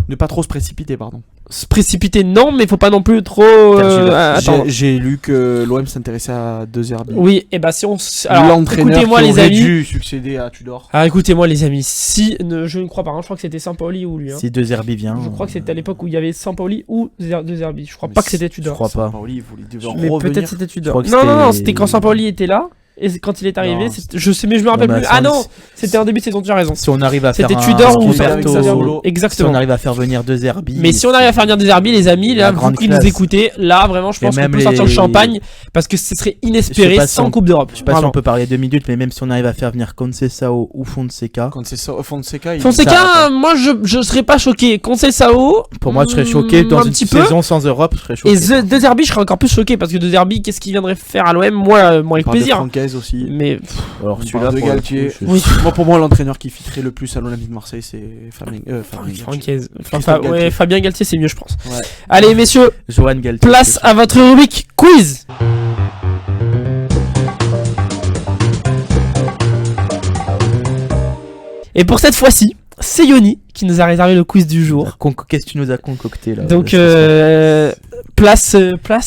Ne pas trop se précipiter, pardon. Se précipiter, non, mais il faut pas non plus trop attendre. J'ai lu que l'OM s'intéressait à De Zerbi. Oui, et bah si on. Alors, L'entraîneur écoutez-moi qui les aurait amis. dû succéder à Tudor. Alors écoutez-moi les amis, si je ne crois pas, hein, je crois que c'était Sampaoli ou lui. Hein. Si De Zerbi vient. Je crois que c'était à l'époque où il y avait Sampaoli ou De Zerbi. Je crois Mais pas que c'était Je Tudor. crois pas. Paoli, il devait Mais revenir. peut-être c'était Tudor. crois que Non, c'était- c'était quand Sampaoli était là. Et quand il est arrivé, Non, je sais, mais je me rappelle mais plus. si Ah on- non, c'était en début de saison, tu as raison. Si on arrive à faire C'était un Tudor ou Roberto, Solo. si Exactement. on arrive à faire venir 2 Zerbi. Mais si on arrive à faire venir des Zerbi, les amis, là, La vous grande qui nous classe. écoutez, là, vraiment, je Et pense qu'on même peut sortir le les- champagne parce que ce serait Je inespéré sais pas si sans on- Coupe d'Europe. Je sais pas si Vraiment. on peut parler 2 minutes, mais même si on arrive à faire venir Conceição ou Fonseca, Quand c'est ça, Fonseca, Fonseca, moi, je serais pas choqué. Conceição, pour moi, je serais choqué dans un une petit peu. saison sans Europe. Je serais choqué. Et De Zerbi, je serais encore plus choqué parce que De Zerbi, qu'est-ce qu'il viendrait faire à l'OM? Moi, avec plaisir. Francaise aussi. Mais Alors On celui-là, parle de pour le Galtier. coup, je- oui, Moi, pour moi, l'entraîneur qui fitterait le plus à l'Olympique de Marseille, c'est Francaise. Christophe Galtier. Fabien Galtier, c'est mieux, je pense. Ouais. Allez, messieurs, Johan Galtier. place à votre rubrique quiz. Et pour cette fois-ci, c'est Yoni qui nous a réservé le quiz du jour. Qu'est-ce que tu nous as concocté là? Donc, place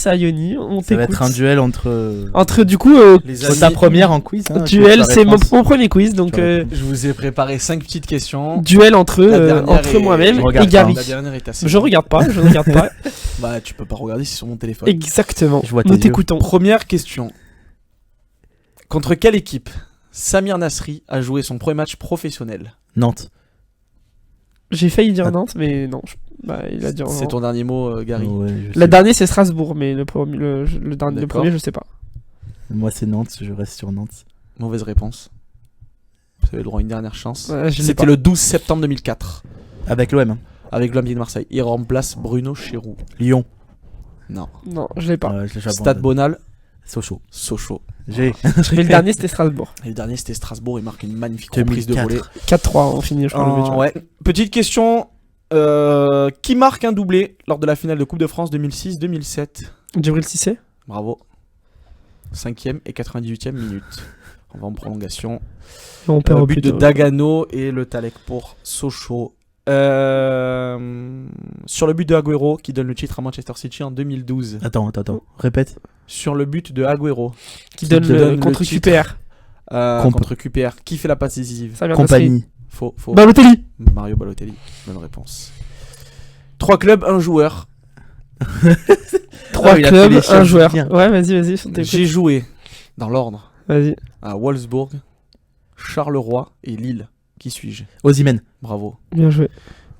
à Yoni, on ça va t'écoute. être un duel entre. Entre du coup, Les Faut ta première en quiz. Hein, duel, ta c'est réponse. mon premier quiz, donc Tu réponds. Je vous ai préparé 5 petites questions. duel entre La dernière est- moi-même Je et regarde Gary. La dernière est assez. Je regarde pas. Bah, tu peux pas regarder, c'est sur mon téléphone. Exactement. Je vois tes Nous yeux. t'écoutons. Première question. Contre quelle équipe Samir Nasri a joué son premier match professionnel? Nantes. J'ai failli dire Nantes, mais non. Bah, il a dit. C'est ton dernier mot, Gary. Ouais, je La sais. dernière c'est Strasbourg, mais le premier, le D'accord. premier je sais pas. Moi c'est Nantes, je reste sur Nantes. Mauvaise réponse. Vous avez le droit à une dernière chance. Ouais, je l'ai C'était pas. le 12 septembre 2004. Avec l'OM. Hein. Avec l'Olympique de Marseille. Il remplace Bruno Chéroux. Lyon. Non. Non, je l'ai pas. J'abandonne. Stade Bonal, Sochaux. Sochaux. J'ai. Mais le dernier c'était Strasbourg. Et le dernier, c'était Strasbourg. Il marque une magnifique 2004. reprise de volée. 4-3, on finit, je crois, le but. Ouais. Petite question. Qui marque un doublé lors de la finale de Coupe de France 2006-2007? Djibril Cissé. Bravo. 5e et 98e minute. On va en prolongation. On perd au But plus de Dagano et le Talek pour Sochaux. Sur le but de Agüero qui donne le titre à Manchester City en 2012. Attends. Répète. Sur le but de Agüero qui donne donne le le contre titre. QPR. contre QPR. Qui fait la passe décisive? Ça vient de Nasri. Compagnie. Faux. Balotelli. Mario Balotelli. Bonne réponse. 3 clubs, 1 joueur. 3 il a fait clubs, les 1 charges joueur. bien. Ouais, vas-y, je t'écoute. J'ai joué dans l'ordre Vas-y. à Wolfsburg, Charleroi et Lille. Qui suis-je? Osimhen. Bravo. Bien joué.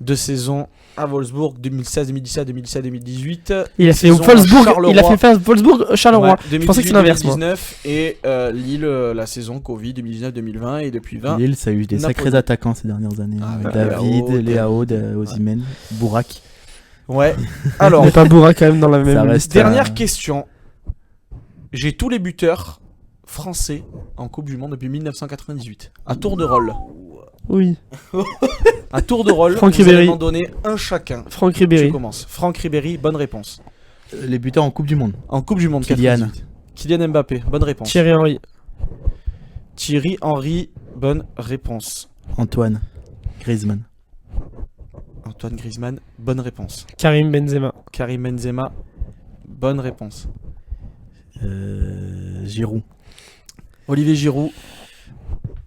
2 saisons à Wolfsburg, 2016, 2017, 2017, 2018. Il a fait Saison à Wolfsburg, Charleroi. Charleroi. Ouais, Je pensais que c'était l'inverse, moi. 2019 et Lille, la saison Covid 2019-2020 et depuis 20. Lille, ça a eu des Napoli. sacrés attaquants ces dernières années. Ah, ouais, David, Léao, Léao, Osimhen, Bourak. Ouais. On Alors, n'est pas Bourra quand même dans la même Ça liste. reste- dernière question. J'ai tous les buteurs français en Coupe du Monde depuis 1998. À tour de rôle. Oui. À tour de rôle, Franck vous allez Ribéry. m'en donner un chacun. Franck Je Ribéry. commence. Franck Ribéry, bonne réponse. Les buteurs en Coupe du Monde. En Coupe du Monde, Kylian. 98. Kylian Mbappé, bonne réponse. Thierry Henry. Thierry Henry, bonne réponse. Antoine. Griezmann. Antoine Griezmann, bonne réponse. Karim Benzema. Karim Benzema, bonne réponse. Giroud. Olivier Giroud,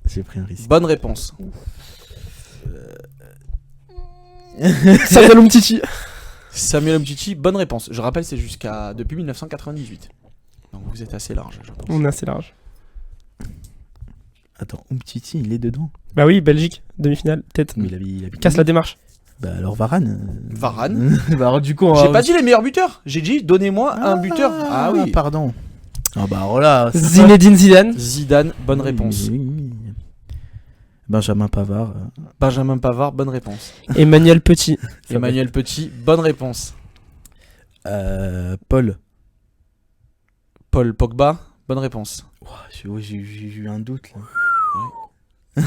J'ai pris un risque. bonne réponse. Samuel Umtiti. Samuel Umtiti, bonne réponse. Je rappelle, c'est jusqu'à depuis 1998. Donc vous êtes assez large, je pense. On est assez large. Attends, Umtiti, il est dedans. Bah oui, Belgique, demi-finale, peut-être. Mais il a Casse la démarche. Bah alors Varane. Varane. Bah alors du coup, on J'ai va- pas dit les meilleurs buteurs. J'ai dit donnez-moi un buteur. Ah oui. Pardon. Ah bah alors là. c'est Zinedine Zidane. Zidane, bonne pas- réponse. Oui. Benjamin Pavard. Benjamin Pavard, bonne réponse. Emmanuel Petit. Ça Emmanuel Petit, bonne réponse. Paul. Paul Pogba, bonne réponse. Ouah, j'ai eu un doute là.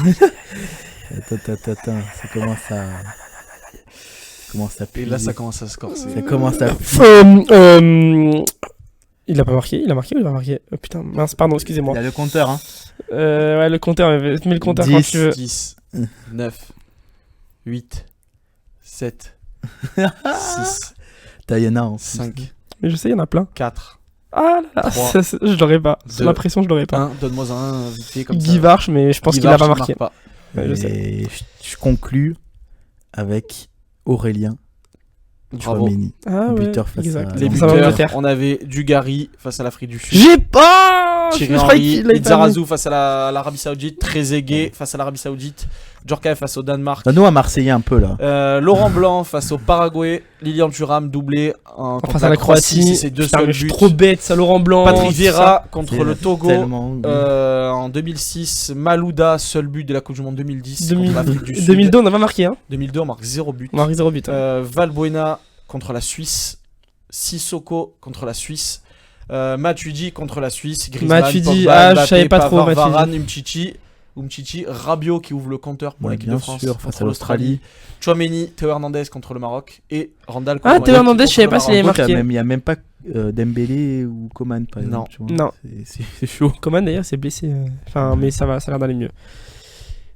Attends, ça commence à. Commence à Et là, puiser. ça commence à se corser. Ça commence à. Il a pas marqué, il a marqué ou il a marqué? Oh, putain, mince, pardon, Il excusez-moi. y a le compteur, hein. Ouais, le compteur, mets le compteur 10, quand tu veux. 10, 9, 8, 7, 6, Diana en plus. 5, Mais je sais, il y en a plein. 4, Ah là là, 3, je l'aurais pas. Sous 2, la pression, je l'aurais pas. 1. Donne-moi un vite fait comme Guy ça. Varche, mais je pense Guy qu'il a Varche, pas il marqué. marque pas. Ouais, je sais. Et je conclus avec Aurélien Bravo. Chouameni. Ah ouais, buteur face exact. à- Les Face à l'Angleterre. buteurs, on avait Dugarry face à l'Afrique du Sud. J'ai pas. Thierry je croyais Henry, qu'il l'avait pas Lizarazu face à l'Arabie Saoudite, Trezeguet face à l'Arabie Saoudite, Djorkaeff face au Danemark. Nous à Marseillais un peu là. Laurent Blanc face au Paraguay, Lilian Thuram doublé face à la Croatie. C'est deux Putain, seuls mais je suis buts. trop bête, ça, Laurent Blanc. Patrick tout Vieira ça. contre le Togo. En 2006, Malouda, seul but de la Coupe du Monde 2010 contre l'Afrique du Sud. 2002, on n'a pas marqué, hein. 2002, on marque 0 but. On marque 0 but. Hein. Valbuena contre la Suisse, Sissoko contre la Suisse, Matuidi contre la Suisse, Griezmann, Matuidi, Pogba, je Mbappé, savais pas trop, Pavard, Varane, Matuidi. Umtiti, Rabiot qui ouvre le compteur pour l'équipe de France sûr, face à l'Australie. Chouameni, Théo Hernandez contre le Maroc et Randall contre Ah, le Théo Maroc. Hernandez, je savais pas s'il avait marqué. Il n'y a même pas Dembélé ou Coman par exemple. Tu vois. Non. C'est chaud. Coman d'ailleurs s'est blessé. Enfin, mais ça va, ça a l'air d'aller mieux.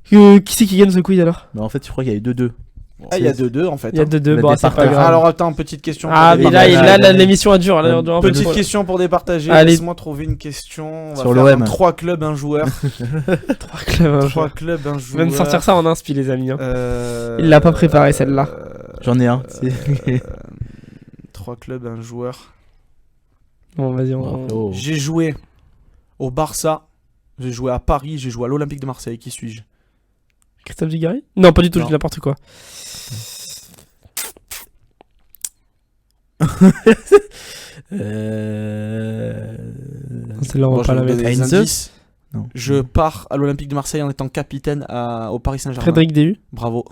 Qui c'est qui gagne ce quiz alors? Non, en fait, je crois qu'il y a eu 2-2. Ah, il y a 2-2 en fait. Il y a 2-2, bon, c'est pas grave. Alors attends, petite question. Ah, mais là, l'émission a duré. Petite question pour départager. Allez. Laisse-moi trouver une question. Sur l'OM. 3 clubs, un joueur. 3 clubs, un joueur. Même sortir ça en inspi, les amis. Il l'a pas préparé celle-là. J'en ai un. 3 clubs, un joueur. Bon, vas-y, J'ai joué au Barça, j'ai joué à Paris, j'ai joué à l'Olympique de Marseille. Qui suis-je? Christophe Dugarry? Non, pas du tout, je dis n'importe quoi. Celle-là, on va pas la mettre. Non. Je pars à l'Olympique de Marseille en étant capitaine au Paris Saint-Germain. Frédéric Déhu. Bravo.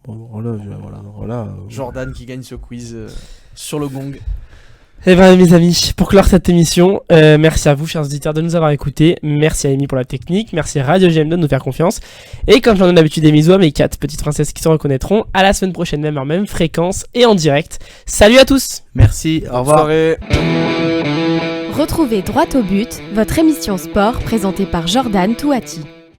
Voilà. Jordan qui gagne ce quiz sur le gong. Eh bien, mes amis, pour clore cette émission, merci à vous, chers auditeurs, de nous avoir écoutés. Merci à Amy pour la technique. Merci à Radio GM2 de nous faire confiance. Et comme j'en ai l'habitude, des bisous à mes 4 petites princesses qui se reconnaîtront. À la semaine prochaine, même heure, même fréquence et en direct. Salut à tous! Merci, au revoir. Soirée. Retrouvez Droit au but, votre émission sport présentée par Jordan Touati.